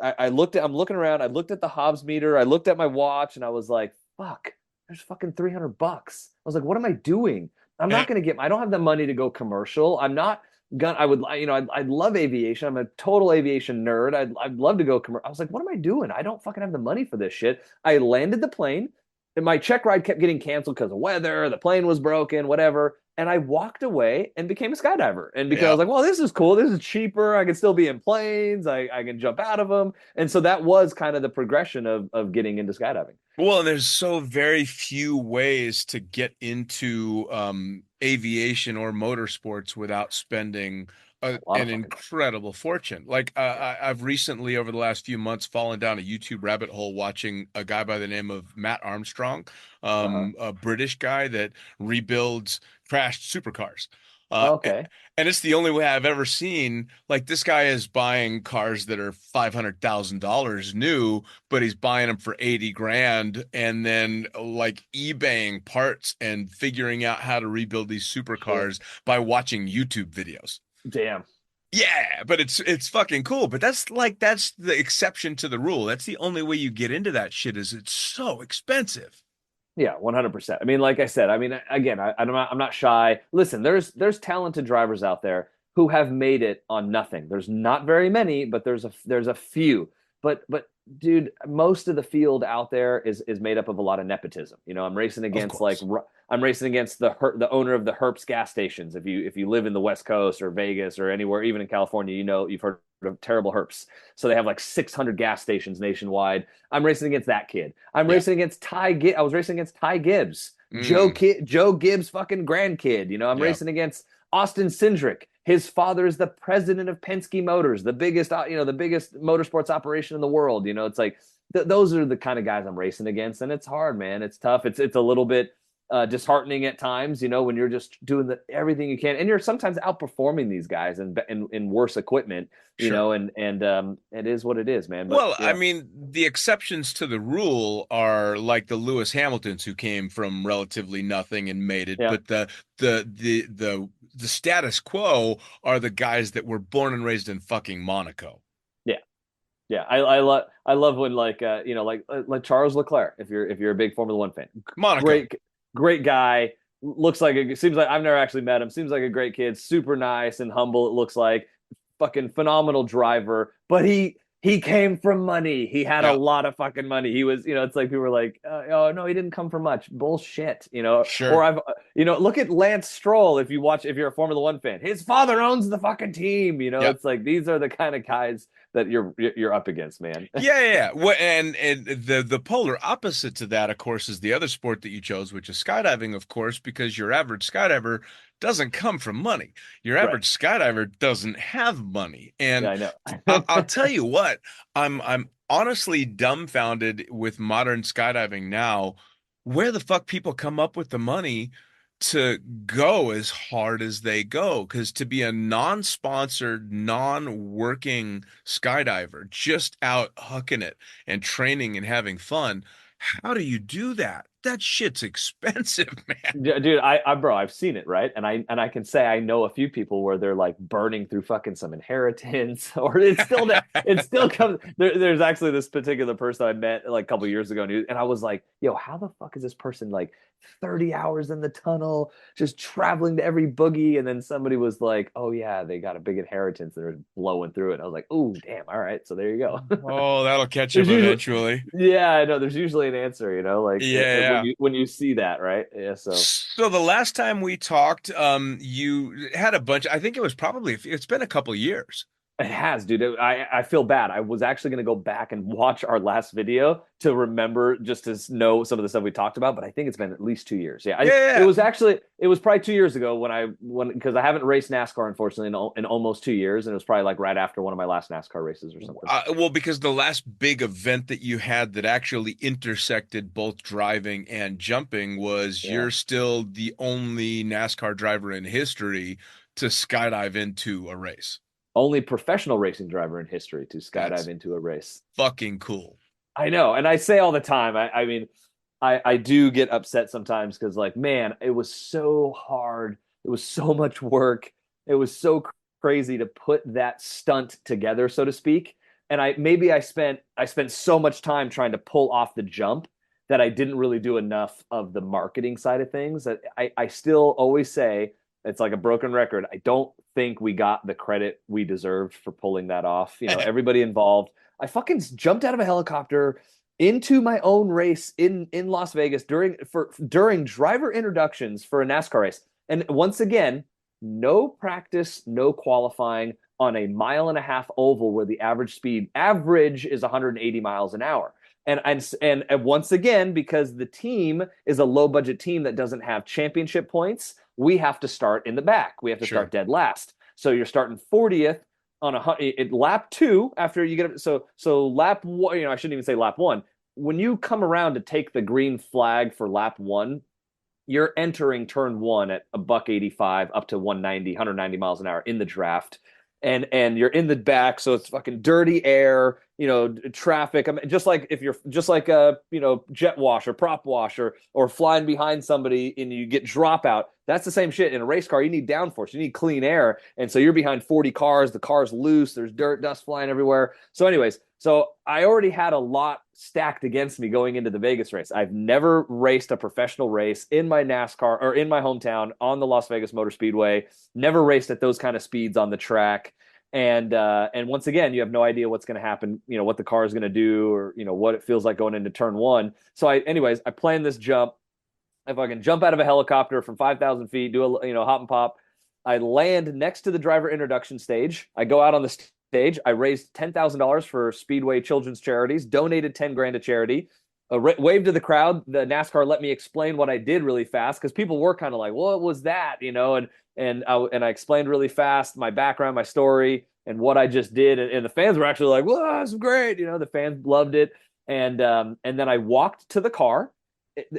I'm looking around. I looked at the Hobbs meter. I looked at my watch, and I was like, fuck, there's fucking $300. I was like, what am I doing? I'm not going to I don't have the money to go commercial. I'm not gonna, I love aviation. I'm a total aviation nerd. I'd love to go commercial. I was like, what am I doing? I don't fucking have the money for this shit. I landed the plane, and my check ride kept getting canceled because of weather. The plane was broken, whatever. And I walked away and became a skydiver. And because I was like, well, this is cool. This is cheaper. I can still be in planes. I can jump out of them. And so that was kind of the progression of getting into skydiving. Well, and there's so very few ways to get into aviation or motorsports without spending an incredible fortune. Like I've recently, over the last few months, fallen down a YouTube rabbit hole watching a guy by the name of Matt Armstrong, a British guy that rebuilds crashed supercars. Okay. And it's the only way I've ever seen. Like, this guy is buying cars that are $500,000 new, but he's buying them for 80 grand, and then like eBaying parts and figuring out how to rebuild these supercars by watching YouTube videos. Damn. Yeah, but it's fucking cool. But that's the exception to the rule. That's the only way you get into that shit, is it's so expensive. Yeah, 100%. I mean, like I said, I mean, again, I'm not shy. Listen, there's talented drivers out there who have made it on nothing. There's not very many, but there's a few. But dude, most of the field out there is made up of a lot of nepotism. You know, I'm racing against the owner of the Herps gas stations. If you live in the West Coast or Vegas or anywhere, even in California, you know, you've heard of terrible Herps. So they have like 600 gas stations nationwide. I'm racing against that kid. I'm racing against I was racing against Ty Gibbs, Joe Gibbs' fucking grandkid. You know, I'm racing against Austin Cindric. His father is the president of Penske Motors, the biggest motorsports operation in the world. You know, it's like those are the kind of guys I'm racing against, and it's hard, man. It's tough. It's a little bit disheartening at times, you know, when you're just doing everything you can, and you're sometimes outperforming these guys in worse equipment, you know, and it is what it is, man. But, well, I mean, the exceptions to the rule are like the Lewis Hamiltons, who came from relatively nothing and made it, but the status quo are the guys that were born and raised in fucking Monaco. Yeah, I love when like Charles Leclerc, if you're a big Formula One fan, Monaco. Great guy. Seems like I've never actually met him. Seems like a great kid, super nice and humble. It looks like fucking phenomenal driver, but he came from money. He had a lot of fucking money. He was, you know, it's like people were like, oh no, he didn't come from much. Bullshit, you know. Sure. Or look at Lance Stroll. If you're a Formula One fan, his father owns the fucking team. You know, it's like these are the kind of guys that you're up against, man. Yeah. Well, and the polar opposite to that, of course, is the other sport that you chose, which is skydiving, of course, because your average skydiver doesn't come from money. Your average skydiver doesn't have money. And I know. I'll tell you what, I'm honestly dumbfounded with modern skydiving now, where the fuck people come up with the money to go as hard as they go. Because to be a non-sponsored, non-working skydiver, just out hucking it and training and having fun, how do you do that? That shit's expensive, man. Yeah, dude, bro, I've seen it, right? And I can say I know a few people where they're like burning through fucking some inheritance, or it still comes. There's actually this particular person I met like a couple years ago, and I was like, yo, how the fuck is this person like 30 hours in the tunnel, just traveling to every boogie? And then somebody was like, oh yeah, they got a big inheritance. They're blowing through it. And I was like, oh damn, all right, so there you go. Oh, that'll catch up eventually. Yeah, I know. There's usually an answer, you know, like when you see that, right? Yeah. So the last time we talked, you had a bunch. I think it's been a couple years. It has, dude. I feel bad. I was actually going to go back and watch our last video to remember, just to know some of the stuff we talked about. But I think it's been at least 2 years. Yeah. It was probably 2 years ago because I haven't raced NASCAR, unfortunately, in almost 2 years. And it was probably like right after one of my last NASCAR races or something. Well, because the last big event that you had that actually intersected both driving and jumping was you're still the only NASCAR driver in history to skydive into a race. only professional racing driver in history to skydive That's into a race. fucking cool. I know, and I say all the time. I mean, I do get upset sometimes because, like, man, it was so hard. It was so much work. It was so crazy to put that stunt together, so to speak. And I spent so much time trying to pull off the jump that I didn't really do enough of the marketing side of things. That I still always say it's like a broken record. I don't think we got the credit we deserved for pulling that off. You know, everybody involved. I fucking jumped out of a helicopter into my own race in Las Vegas during driver introductions for a NASCAR race. And once again, no practice, no qualifying on a 1.5-mile oval where the average is 180 miles an hour. And once again, because the team is a low budget team that doesn't have championship points, we have to start in the back. We have to start dead last. So you're starting 40th on lap 2 after you get so lap 1. I shouldn't even say lap 1. When you come around to take the green flag for lap 1, you're entering turn 1 at $185 up to 190 miles an hour in the draft. And you're in the back, so it's fucking dirty air, traffic. I mean, just like if you're just like a jet wash or prop wash or flying behind somebody and you get dropout. That's the same shit in a race car. You need downforce, you need clean air, and so you're behind 40 cars. The car's loose. There's dirt, dust flying everywhere. So, anyways, I already had a lot stacked against me going into the Vegas race. I've never raced a professional race in my NASCAR or in my hometown on the Las Vegas Motor Speedway. Never raced at those kind of speeds on the track. And once again, you have no idea what's going to happen, what the car is going to do or, what it feels like going into turn 1. So I planned this jump. If I can jump out of a helicopter from 5,000 feet, do a, hop and pop. I land next to the driver introduction stage. I go out on the stage. I raised $10,000 for Speedway Children's Charities, donated $10,000 to charity, waved to the crowd. The NASCAR let me explain what I did really fast because people were kind of like, "What was that?" And I explained really fast my background, my story, and what I just did, and the fans were actually like, "Well, that's great!" The fans loved it, and then I walked to the car.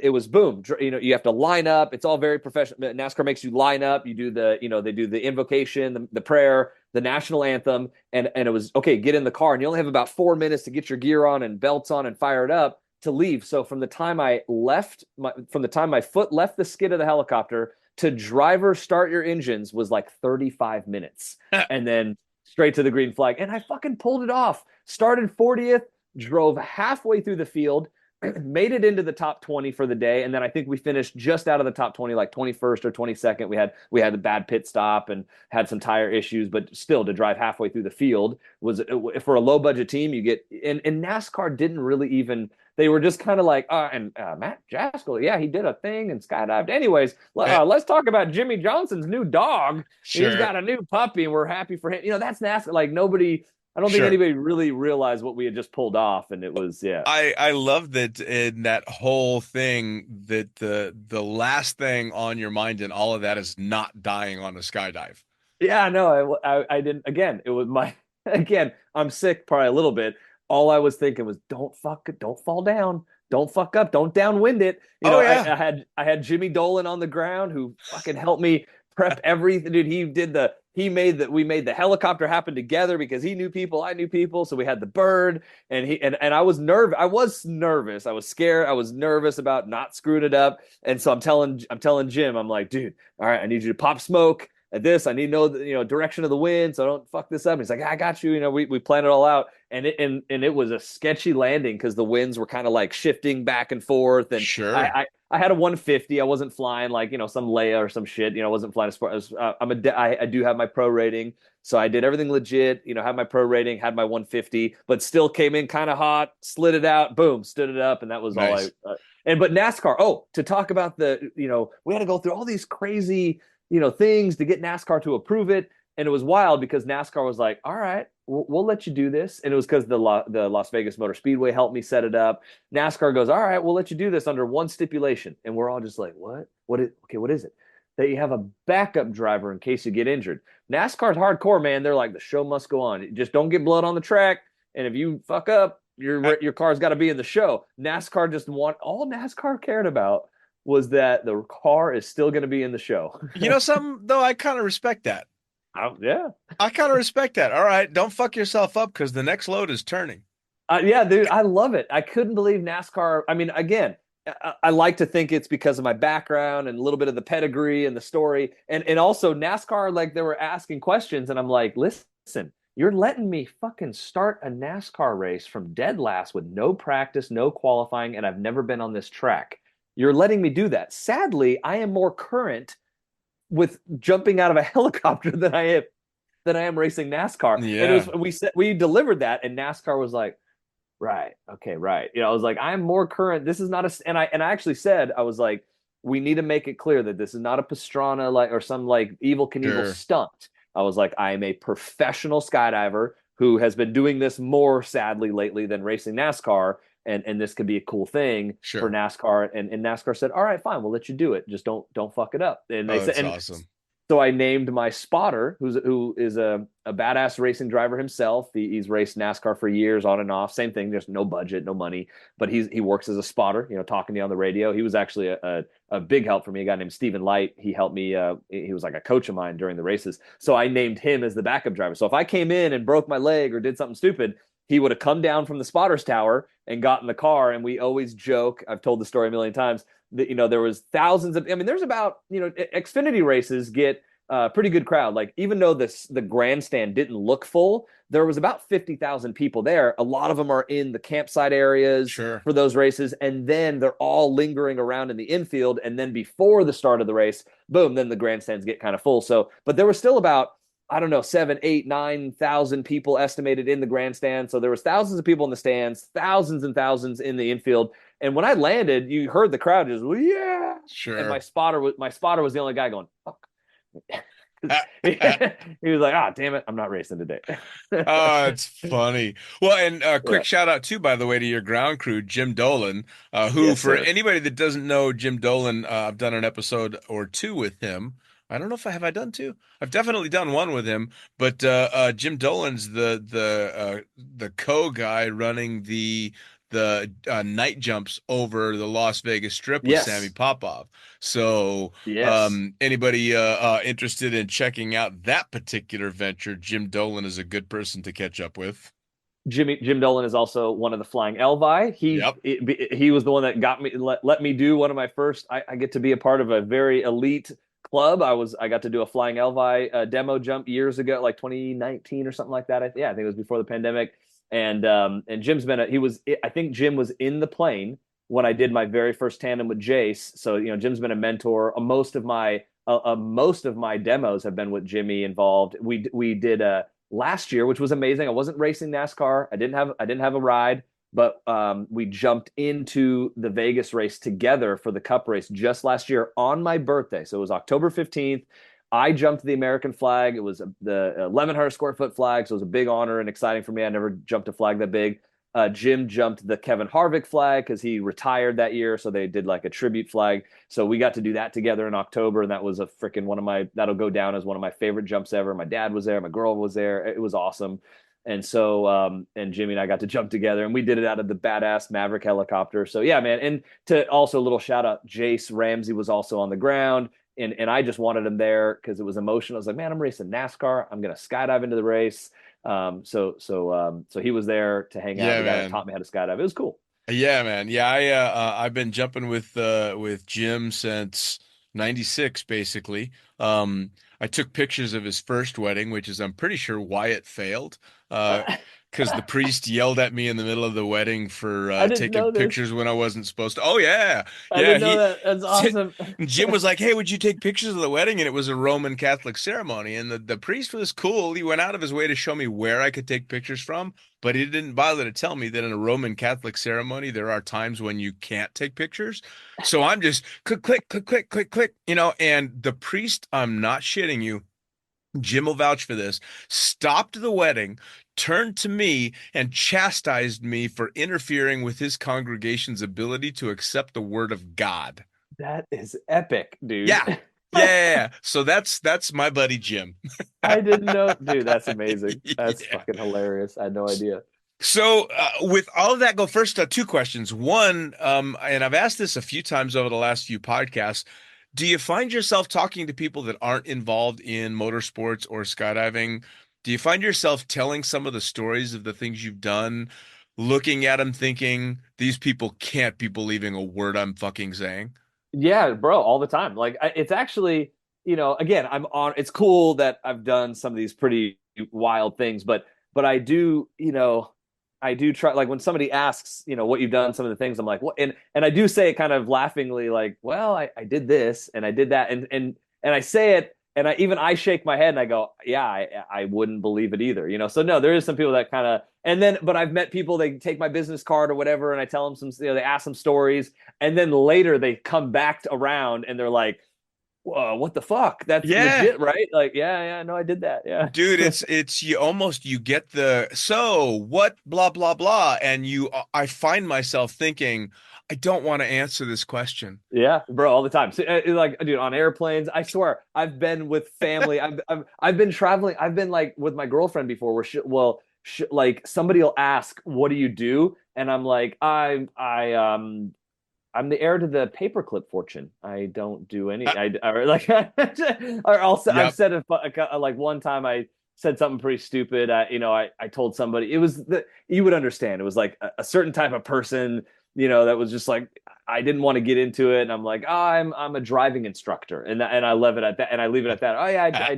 It was boom. You have to line up. It's all very professional. NASCAR makes you line up. You do they do the invocation, the prayer, the national anthem, and it was okay. Get in the car, and you only have about 4 minutes to get your gear on and belts on and fire it up to leave. So from the time my foot left the skid of the helicopter to driver start your engines was like 35 minutes, and then straight to the green flag. And I fucking pulled it off. Started 40th, drove halfway through the field. Made it into the top 20 for the day, and then I think we finished just out of the top 20, like 21st or 22nd. We had a bad pit stop and had some tire issues, but still to drive halfway through the field was for a low budget team. You get and NASCAR didn't really even. They were just kind of like, Matt Jaskol, yeah, he did a thing and skydived. Anyways, let's talk about Jimmy Johnson's new dog. Sure. He's got a new puppy, and we're happy for him. That's NASCAR. Like nobody. I don't think anybody really realized what we had just pulled off, and it was I love that in that whole thing that the last thing on your mind in all of that is not dying on a skydive. Yeah, no, I didn't. Again, it was I'm sick probably a little bit. All I was thinking was don't fall down, don't fuck up, don't downwind it. I had Jimmy Dolan on the ground who fucking helped me prep everything. Dude, we made the helicopter happen together because he knew people, I knew people. So we had the bird and I was nervous. I was nervous. I was scared. I was nervous about not screwing it up. And so I'm telling Jim, I'm like, dude, all right, I need you to pop smoke at this. I need to know the, direction of the wind. So I don't fuck this up. And he's like, I got you. We planned it all out. And it was a sketchy landing because the winds were kind of like shifting back and forth. And sure. I had a 150. I wasn't flying like, some Leia or some shit. I wasn't flying a sport. I do have my pro rating. So I did everything legit, had my pro rating, had my 150, but still came in kind of hot, slid it out, boom, stood it up. And that was nice. All but NASCAR, to talk about we had to go through all these crazy, things to get NASCAR to approve it. And it was wild because NASCAR was like, all right, we'll let you do this. And it was because the Las Vegas Motor Speedway helped me set it up. NASCAR goes, all right, we'll let you do this under one stipulation. And we're all just like, what? What is it? That you have a backup driver in case you get injured. NASCAR's hardcore, man. They're like, the show must go on. Just don't get blood on the track. And if you fuck up, your car's got to be in the show. NASCAR all NASCAR cared about was that the car is still going to be in the show. Something though, I kind of respect that. Yeah. I kind of respect that. All right, don't fuck yourself up because the next load is turning. Yeah, dude, I love it. I couldn't believe NASCAR. I mean, again, I like to think it's because of my background and a little bit of the pedigree and the story, and also NASCAR. Like they were asking questions, and I'm like, listen, you're letting me fucking start a NASCAR race from dead last with no practice, no qualifying, and I've never been on this track. You're letting me do that. Sadly, I am more current with jumping out of a helicopter than I am racing NASCAR. And it Yeah, was we delivered that, and NASCAR was like, right, okay, right. I was like, I'm more current. This is not a, and I actually said, I was like, we need to make it clear that this is not a Pastrana like or some like evil Knievel sure, stunt. I was like, I am a professional skydiver who has been doing this more sadly lately than racing NASCAR, and this could be a cool thing for sure. NASCAR. And NASCAR said, all right, fine, we'll let you do it. Just don't fuck it up. And they Oh, said, that's and awesome. so I named my spotter, who is a badass racing driver himself. He's raced NASCAR for years on and off. Same thing. There's no budget, no money, but he works as a spotter. Talking to you on the radio. He was actually a big help for me. A guy named Stephen Light. He helped me. He was like a coach of mine during the races. So I named him as the backup driver. So if I came in and broke my leg or did something stupid, he would have come down from the spotter's tower and got in the car. And we always joke. I've told the story a million times that there was thousands of. I mean, there's about Xfinity races get pretty good crowd. Like even though the grandstand didn't look full, there was about 50,000 people there. A lot of them are in the campsite areas Sure. for those races, and then they're all lingering around in the infield. And then before the start of the race, boom, then the grandstands get kind of full. So, but there was still about I don't know 7, 8, 9,000 people estimated in the grandstand. So there was thousands of people in the stands, thousands and thousands in the infield. And when I landed, you heard the crowd just yeah. And Sure. my spotter was the only guy going fuck. He was like, damn it, I'm not racing today. Oh, it's funny. Well, and Yeah. quick shout out too, by the way, to your ground crew, Jim Dolan, who, Yes, for sir. anybody that doesn't know Jim Dolan, I've done an episode or two with him. I don't know if I done two. I've definitely done one with him, but Jim Dolan's the co guy running the night jumps over the Las Vegas Strip with Sammy Yes. Popov. So Yes. anybody interested in checking out that particular venture, Jim Dolan is a good person to catch up with. Jim Dolan is also one of the Flying Elvi. Yep. He was the one that got me let me do one of my first. I get to be a part of a very elite club. I got to do a Flying Elvi demo jump years ago, like 2019 or something like that. I think it was before the pandemic. And Jim's been I think Jim was in the plane when I did my very first tandem with Jace. So Jim's been a mentor. Most of my demos have been with Jimmy involved. We did last year, which was amazing. I wasn't racing NASCAR. I didn't have a ride, but we jumped into the Vegas race together for the Cup race just last year on my birthday. So it was October 15th. I jumped the American flag. It was the 1,100 square foot flag, so it was a big honor and exciting for me. I never jumped a flag that big. Jim jumped the Kevin Harvick flag because he retired that year, so they did like a tribute flag. So we got to do that together in October, and that was a freaking that'll go down as one of my favorite jumps ever. My dad was there, my girl was there. It was awesome. And so, and Jimmy and I got to jump together, and we did it out of the badass Maverick helicopter. So yeah, man. And to also a little shout out, Jace Ramsey was also on the ground. And I just wanted him there because it was emotional. I was like, man, I'm racing NASCAR. I'm gonna skydive into the race. So he was there to hang out. Yeah, The guy that man. taught me how to skydive. It was cool. Yeah, man. Yeah, I've been jumping with Jim since '96, basically. I took pictures of his first wedding, which is I'm pretty sure why it failed. Uh, because the priest yelled at me in the middle of the wedding for I didn't taking know this. pictures when I wasn't supposed to. Oh yeah, I yeah. didn't know that. That's awesome. Jim was like, "Hey, would you take pictures of the wedding?" And it was a Roman Catholic ceremony, and the priest was cool. He went out of his way to show me where I could take pictures from, but he didn't bother to tell me that in a Roman Catholic ceremony there are times when you can't take pictures. So I'm just click, click, click, click, click, click, and the priest, I'm not shitting you, Jim will vouch for this, stopped the wedding, turned to me, and chastised me for interfering with his congregation's ability to accept the word of God. That is epic, dude. Yeah. Yeah. So that's my buddy Jim. I didn't know, dude. That's amazing. That's Yeah. fucking hilarious. I had no idea. So with all of that, go first, two questions. One, and I've asked this a few times over the last few podcasts. Do you find yourself talking to people that aren't involved in motorsports or skydiving? Do you find yourself telling some of the stories of the things you've done, looking at them thinking, these people can't be believing a word I'm fucking saying? Yeah, bro, all the time. Like it's actually, again, it's cool that I've done some of these pretty wild things, but I do try, like when somebody asks, what you've done, some of the things, I'm like, what? And I do say it kind of laughingly, like, well, I did this and I did that. And I say it and I shake my head and I go, yeah, I wouldn't believe it either, So no, there is some people that kind of, but I've met people, they take my business card or whatever, and I tell them some, they ask some stories, and then later they come back around and they're like, whoa, what the fuck? That's Yeah. legit, right? Like, yeah, no, I did that. Yeah. Dude, it's you get the so what blah blah blah, and I find myself thinking, I don't want to answer this question. Yeah, bro, all the time. So, like, dude, on airplanes, I swear, I've been with family. I've been traveling. I've been like with my girlfriend before, where like somebody will ask, "What do you do?" And I'm like, I'm the heir to the paperclip fortune. I don't do any. Or like, I've Yep. said like one time I said something pretty stupid. I told somebody, it was you would understand. It was like a certain type of person, that was just like, I didn't want to get into it, and I'm like, I'm a driving instructor, and I leave it at that, and I leave it at that. Oh yeah,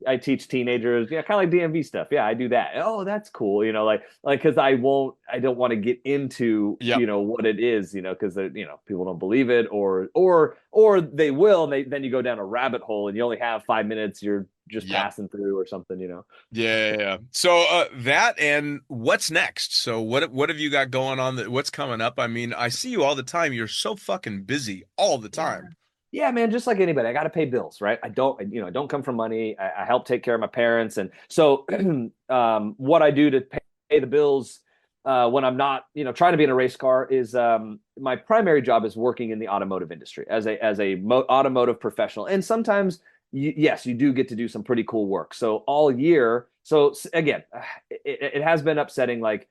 I teach teenagers, yeah, kind of like DMV stuff. Yeah, I do that. Oh, that's cool. Like because I don't want to get into, Yep. what it is, because people don't believe it, or they will, and then you go down a rabbit hole and you only have 5 minutes. You're just Yep. passing through or something, Yeah. So that, and what's next? So what have you got going on, what's coming up? I mean, I see you all the time. You're so fucking busy all the Yeah. time. Yeah, man, just like anybody, I got to pay bills, right? I don't come from money. I help take care of my parents, and so what I do to pay the bills when I'm not, trying to be in a race car is my primary job is working in the automotive industry as a automotive professional, and sometimes yes, you do get to do some pretty cool work. So all year, again, it has been upsetting, like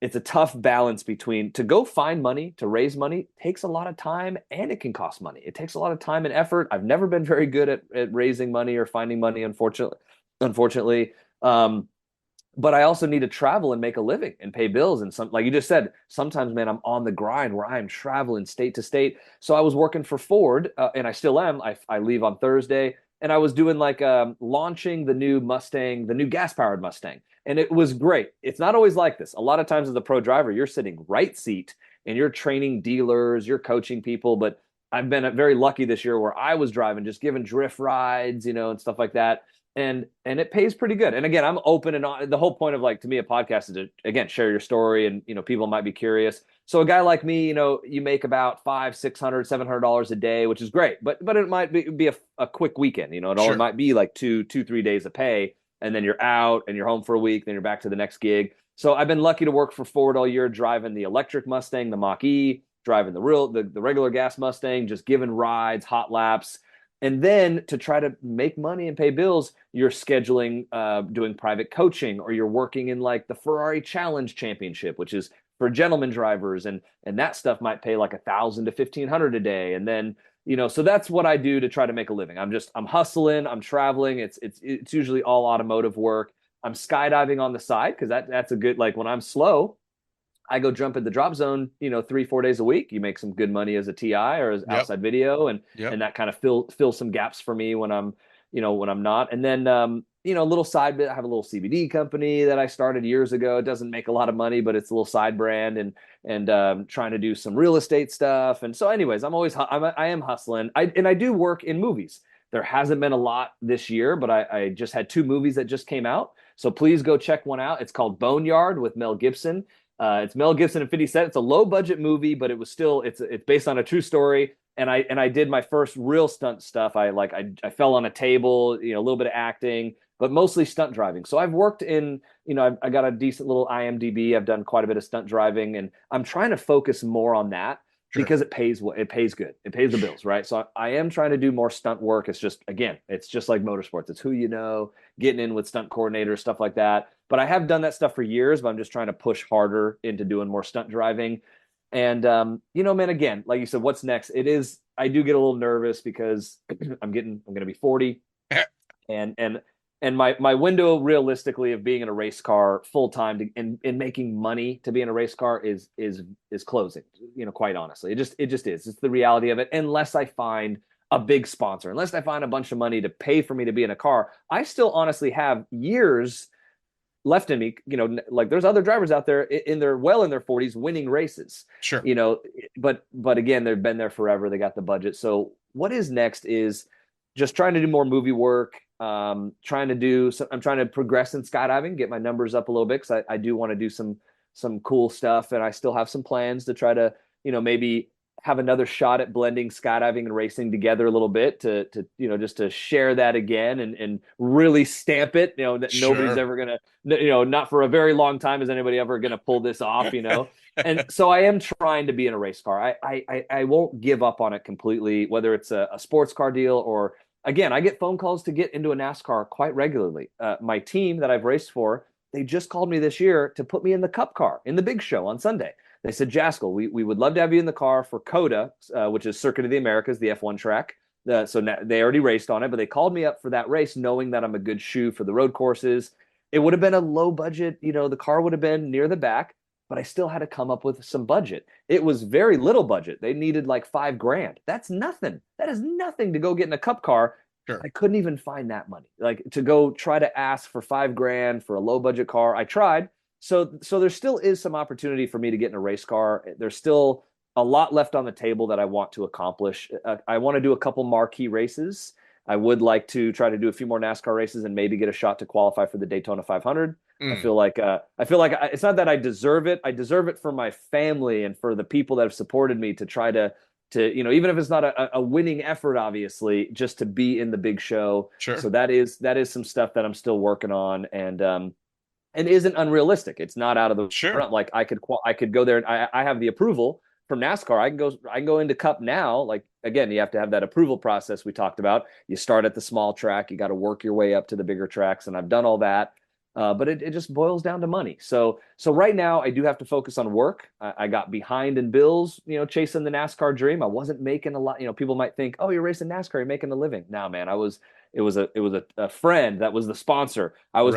it's a tough balance between to go find money, to raise money takes a lot of time and it can cost money. It takes a lot of time and effort. I've never been very good at raising money or finding money, unfortunately. But I also need to travel and make a living and pay bills. And like you just said, sometimes, man, I'm on the grind where I'm traveling state to state. So I was working for Ford, and I still am. I leave on Thursday, and I was doing like launching the new Mustang, the new gas powered Mustang. And it was great. It's not always like this. A lot of times as a pro driver, you're sitting right seat and you're training dealers, you're coaching people. But I've been very lucky this year where I was driving, just giving drift rides, and stuff like that. And it pays pretty good. And again, I'm open, and the whole point of, like, to me, a podcast is to, again, share your story, and people might be curious. So a guy like me, you make about $500, $600, $700 a day, which is great, but it might be a quick weekend. It only Sure. might be like 2, 3 days of pay, and then you're out and you're home for a week, then you're back to the next gig. So I've been lucky to work for Ford all year, driving the electric Mustang, the Mach-E, driving the regular gas Mustang, just giving rides, hot laps. And then to try to make money and pay bills, you're scheduling, doing private coaching, or you're working in like the Ferrari Challenge Championship, which is for gentleman drivers, and that stuff might pay like 1,000 to 1,500 a day. And then, so that's what I do to try to make a living. I'm hustling, I'm traveling. It's usually all automotive work. I'm skydiving on the side because that's a good, like, when I'm slow, I go jump in the drop zone, 3, 4 days a week. You make some good money as a TI or as Yep. outside video, and Yep. that kind of fill some gaps for me when I'm not. And then a little side bit. I have a little CBD company that I started years ago. It doesn't make a lot of money, but it's a little side brand, and trying to do some real estate stuff. And so, anyways, I am hustling. I do work in movies. There hasn't been a lot this year, but I just had 2 movies that just came out. So please go check one out. It's called Boneyard with Mel Gibson. It's Mel Gibson and 50 Cent. It's a low budget movie, but it was still, it's based on a true story. And I did my first real stunt stuff. I fell on a table, a little bit of acting, but mostly stunt driving. So I've worked in, I got a decent little IMDb. I've done quite a bit of stunt driving, and I'm trying to focus more on that. Sure. Because it pays good. It pays the bills, right? So I am trying to do more stunt work. It's just, again, it's just like motorsports. It's who getting in with stunt coordinators, stuff like that. But I have done that stuff for years, but I'm just trying to push harder into doing more stunt driving. And man, again, like you said, what's next? I do get a little nervous because I'm going to be 40, and my window realistically of being in a race car full time and making money to be in a race car is closing. Quite honestly, it just is. It's the reality of it. Unless I find a big sponsor, unless I find a bunch of money to pay for me to be in a car, I still honestly have years left in me. Like there's other drivers out there in their 40s winning races. Sure. But again, they've been there forever. They got the budget. So what is next is just trying to do more movie work. I'm trying to progress in skydiving, get my numbers up a little bit, because I do want to do some cool stuff, and I still have some plans to try to maybe have another shot at blending skydiving and racing together a little bit to just to share that again and really stamp it, that Sure. nobody's ever gonna, not for a very long time is anybody ever gonna pull this off. And so I am trying to be in a race car. I won't give up on it completely, whether it's a sports car deal or, again, I get phone calls to get into a NASCAR quite regularly. My team that I've raced for, they just called me this year to put me in the Cup car in the big show on Sunday. They said, Jaskol, we would love to have you in the car for COTA, which is Circuit of the Americas, the F1 track. So now, they already raced on it, but they called me up for that race knowing that I'm a good shoe for the road courses. It would have been a low budget, the car would have been near the back, but I still had to come up with some budget. It was very little budget. They needed like $5,000. That's nothing. That is nothing to go get in a Cup car. Sure. I couldn't even find that money. Like to go try to ask for $5,000 for a low budget car. I tried. So there still is some opportunity for me to get in a race car. There's still a lot left on the table that I want to accomplish. I want to do a couple marquee races. I would like to try to do a few more NASCAR races and maybe get a shot to qualify for the Daytona 500. I feel like it's not that I deserve it. I deserve it for my family and for the people that have supported me to try to even if it's not a winning effort, obviously, just to be in the big show. Sure. So that is some stuff that I'm still working on, and isn't unrealistic. It's not out of the front. Like I could go there, and I have the approval from NASCAR. I can go into Cup now. Like, again, you have to have that approval process we talked about. You start at the small track, you got to work your way up to the bigger tracks, and I've done all that. But it just boils down to money. So right now I do have to focus on work. I got behind in bills, chasing the NASCAR dream. I wasn't making a lot. People might think, oh, you're racing NASCAR, you're making a living. No, man, it was a friend that was the sponsor. I was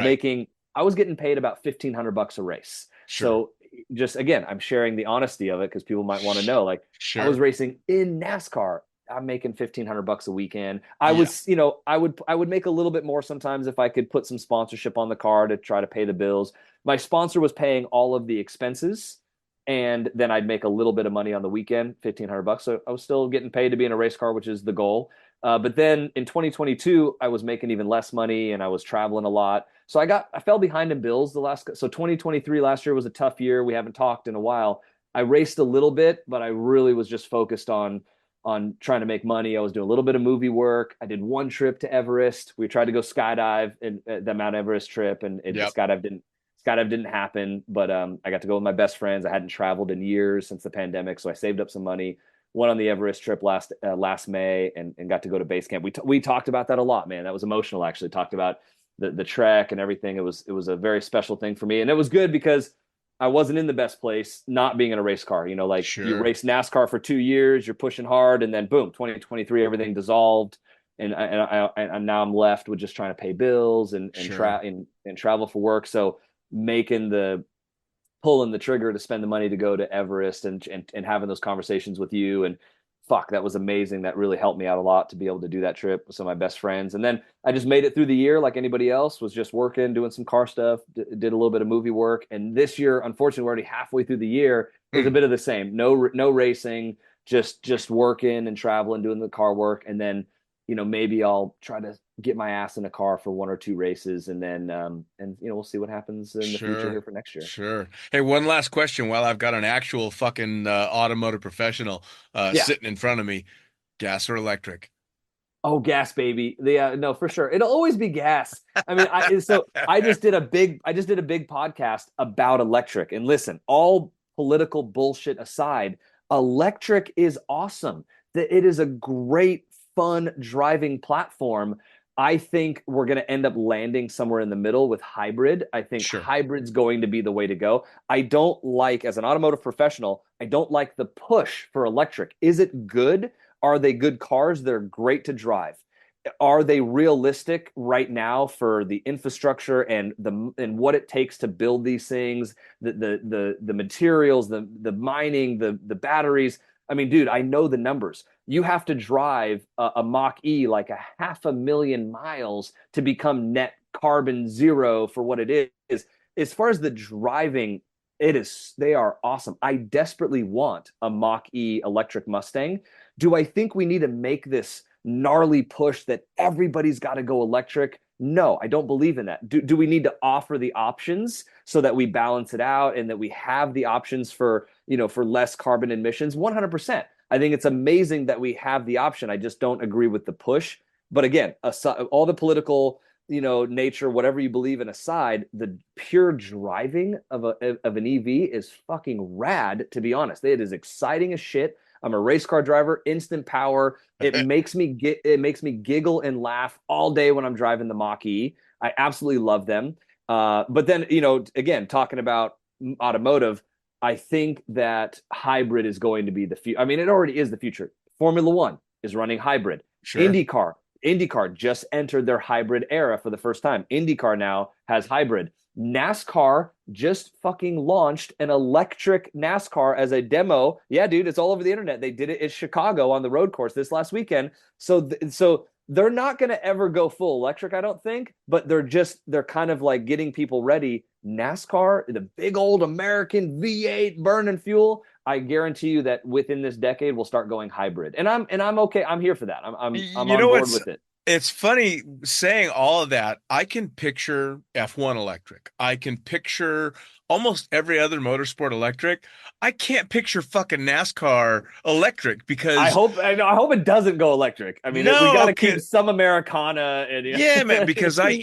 getting paid about $1,500 a race. Sure. So just, again, I'm sharing the honesty of it because people might want to know, like, Sure. I was racing in NASCAR. I'm making $1,500 a weekend. I would make a little bit more sometimes if I could put some sponsorship on the car to try to pay the bills. My sponsor was paying all of the expenses, and then I'd make a little bit of money on the weekend, $1,500. So I was still getting paid to be in a race car, which is the goal. But then in 2022, I was making even less money, and I was traveling a lot. So I fell behind in bills so 2023 last year was a tough year. We haven't talked in a while. I raced a little bit, but I really was just focused on trying to make money. I was doing a little bit of movie work. I did one trip to Everest. We tried to go skydive in the Mount Everest trip, and skydive didn't happen. But I got to go with my best friends. I hadn't traveled in years since the pandemic, so I saved up some money. Went on the Everest trip last May and got to go to base camp. We talked about that a lot, man. That was emotional, actually. Talked about the trek and everything. It was a very special thing for me, and it was good because I wasn't in the best place not being in a race car. Sure. You race NASCAR for 2 years, you're pushing hard, and then boom, 2023, everything dissolved. And now I'm left with just trying to pay bills and travel for work. So pulling the trigger to spend the money to go to Everest and having those conversations with you, and fuck, that was amazing. That really helped me out a lot to be able to do that trip with some of my best friends. And then I just made it through the year like anybody else, was just working, doing some car stuff, did a little bit of movie work. And this year, unfortunately, we're already halfway through the year. It was a bit of the same. No racing, just working and traveling, doing the car work. And then, maybe I'll try to get my ass in a car for 1 or 2 races, and then we'll see what happens in the future here for next year. Sure. Hey, one last question while I've got an actual fucking automotive professional sitting in front of me. Gas or electric? Oh, gas, baby. No, for sure. It'll always be gas. I mean, I just did a big podcast about electric. And listen, all political bullshit aside, electric is awesome. It is a great, fun driving platform. I think we're going to end up landing somewhere in the middle with hybrid. I think hybrid's going to be the way to go. I don't like, as an automotive professional, I don't like the push for electric. Is it good? Are they good cars? They're great to drive. Are they realistic right now for the infrastructure and what it takes to build these things, the materials, the mining, the batteries? I mean, dude, I know the numbers. You have to drive a Mach E like 500,000 miles to become net carbon zero for what it is. As far as the driving, they are awesome. I desperately want a Mach E electric Mustang. Do I think we need to make this gnarly push that everybody's got to go electric? No, I don't believe in that. Do we need to offer the options so that we balance it out and that we have the options for, for less carbon emissions? 100%. I think it's amazing that we have the option. I just don't agree with the push. But again, all the political, nature, whatever you believe in aside, the pure driving of an EV is fucking rad, to be honest. It is exciting as shit. I'm a race car driver, instant power. It makes me giggle and laugh all day when I'm driving the Mach E. I absolutely love them. But then, again, talking about automotive, I think that hybrid is going to be the future. I mean, it already is the future. Formula One is running hybrid. Sure. IndyCar just entered their hybrid era for the first time. IndyCar now has hybrid. NASCAR just fucking launched an electric NASCAR as a demo. Yeah, dude, it's all over the internet. They did it in Chicago on the road course this last weekend. So they're not going to ever go full electric, I don't think, but they're kind of like getting people ready. NASCAR, the big old American V8 burning fuel, I guarantee you that within this decade we'll start going hybrid. And I'm okay. I'm here for that. I'm on board with it. It's funny saying all of that. I can picture F1 electric. I can picture almost every other motorsport electric. I can't picture fucking NASCAR electric because I hope it doesn't go electric. I mean, we got to keep some Americana and yeah, man, because I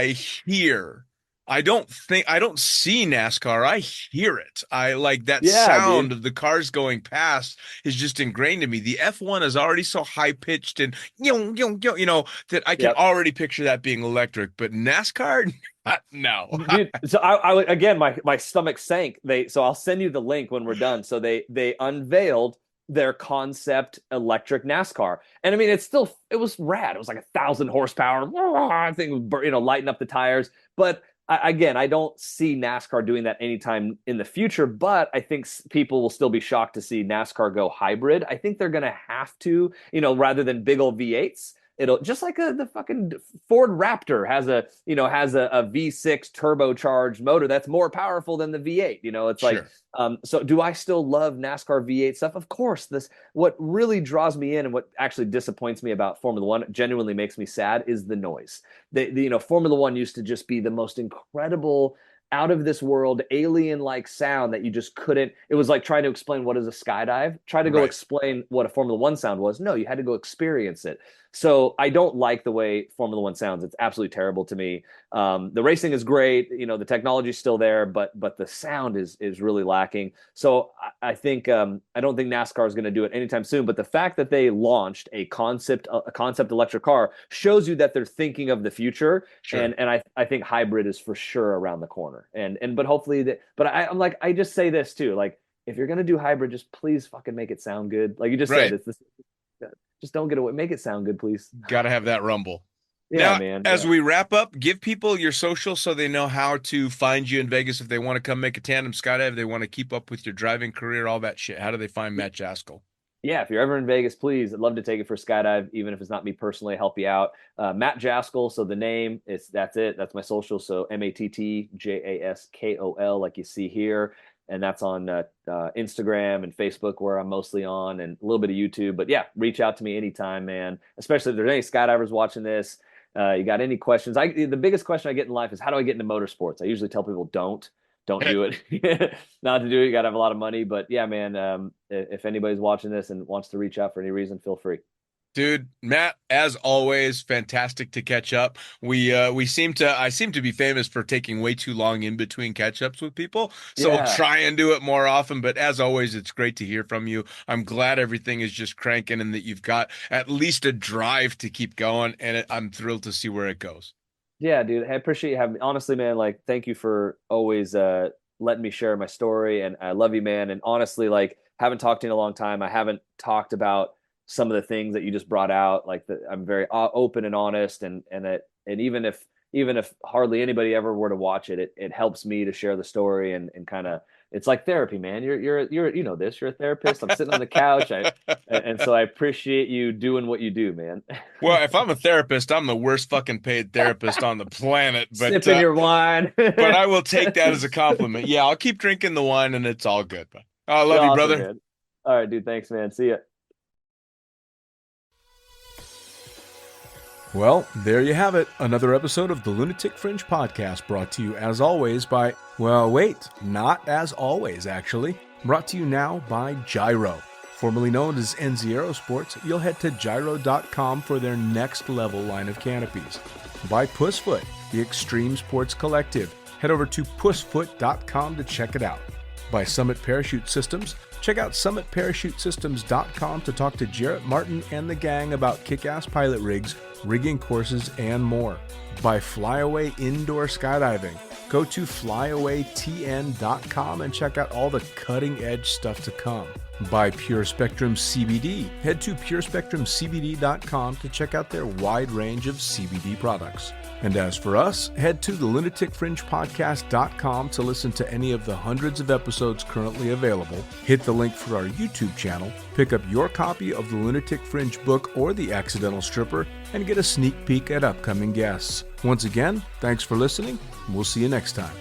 hear. I don't see NASCAR. I hear it. I like that sound of the cars going past is just ingrained in me. The F1 is already so high pitched and that I can already picture that being electric. But NASCAR, no. Dude, so I again, my stomach sank. So I'll send you the link when we're done. So they unveiled their concept electric NASCAR, and I mean it was rad. It was like 1,000 horsepower. I think lighting up the tires, but. Again, I don't see NASCAR doing that anytime in the future, but I think people will still be shocked to see NASCAR go hybrid. I think they're going to have to, rather than big old V8s. It'll just like the fucking Ford Raptor has a V6 turbocharged motor that's more powerful than the V8. It's sure. Like, so do I still love NASCAR V8 stuff? Of course. What really draws me in and what actually disappoints me about Formula One, genuinely makes me sad, is the noise. Formula One used to just be the most incredible, out of this world, alien-like sound that you just couldn't. It was like trying to explain what is a skydive. Try to go explain what a Formula One sound was. No, you had to go experience it. So I don't like the way Formula One sounds. It's absolutely terrible to me. The racing is great. The technology is still there, but the sound is really lacking. So I think I don't think NASCAR is going to do it anytime soon. But the fact that they launched a concept electric car shows you that they're thinking of the future. Sure. And I think hybrid is for sure around the corner. But hopefully I'm like, I just say this too. Like, if you're going to do hybrid, just please fucking make it sound good. Like you just said, it's this. Just don't get away. Make it sound good, please. Got to have that rumble. Yeah, now, man. As we wrap up, give people your social so they know how to find you in Vegas if they want to come make a tandem skydive, they want to keep up with your driving career, all that shit. How do they find Matt Jaskol? Yeah, if you're ever in Vegas, please, I'd love to take it for a skydive, even if it's not me personally, help you out. Matt Jaskol, so the name, that's it. That's my social. So MattJaskol, like you see here. And that's on Instagram and Facebook, where I'm mostly on, and a little bit of YouTube. But yeah, reach out to me anytime, man. Especially if there's any skydivers watching this. You got any questions? The biggest question I get in life is, how do I get into motorsports? I usually tell people, don't do it. Not to do it. You got to have a lot of money. But yeah, man, if anybody's watching this and wants to reach out for any reason, feel free. Dude, Matt, as always, fantastic to catch up. I seem to be famous for taking way too long in between catch-ups with people. So we'll try and do it more often. But as always, it's great to hear from you. I'm glad everything is just cranking and that you've got at least a drive to keep going. And I'm thrilled to see where it goes. Yeah, dude. I appreciate you having me. Honestly, man, like, thank you for always letting me share my story. And I love you, man. And honestly, like, haven't talked to you in a long time. I haven't talked about some of the things that you just brought out. Like I'm very open and honest, and even if hardly anybody ever were to watch it, it helps me to share the story and kind of, it's like therapy, man. You're you know this. You're a therapist. I'm sitting on the couch, and so I appreciate you doing what you do, man. Well, if I'm a therapist, I'm the worst fucking paid therapist on the planet. But Sipping your wine. but I will take that as a compliment. Yeah, I'll keep drinking the wine, and it's all good. But I love you, brother. Man. All right, dude. Thanks, man. See ya. Well, there you have it. Another episode of the Lunatic Fringe podcast, brought to you as always by, well, wait, not as always, actually. Brought to you now by Gyro. Formerly known as NZ Aerosports, you'll head to gyro.com for their next level line of canopies. By Pussfoot, the Extreme Sports Collective. Head over to pussfoot.com to check it out. By Summit Parachute Systems, check out summitparachutesystems.com to talk to Jarrett Martin and the gang about kick-ass pilot rigs, rigging courses, and more. By Flyaway Indoor Skydiving, go to flyawaytn.com and check out all the cutting-edge stuff to come. By Pure Spectrum CBD, head to purespectrumcbd.com to check out their wide range of CBD products. And as for us, head to the lunaticfringepodcast.com to listen to any of the hundreds of episodes currently available. Hit the link for our YouTube channel, pick up your copy of the Lunatic Fringe book or The Accidental Stripper, and get a sneak peek at upcoming guests. Once again, thanks for listening, and we'll see you next time.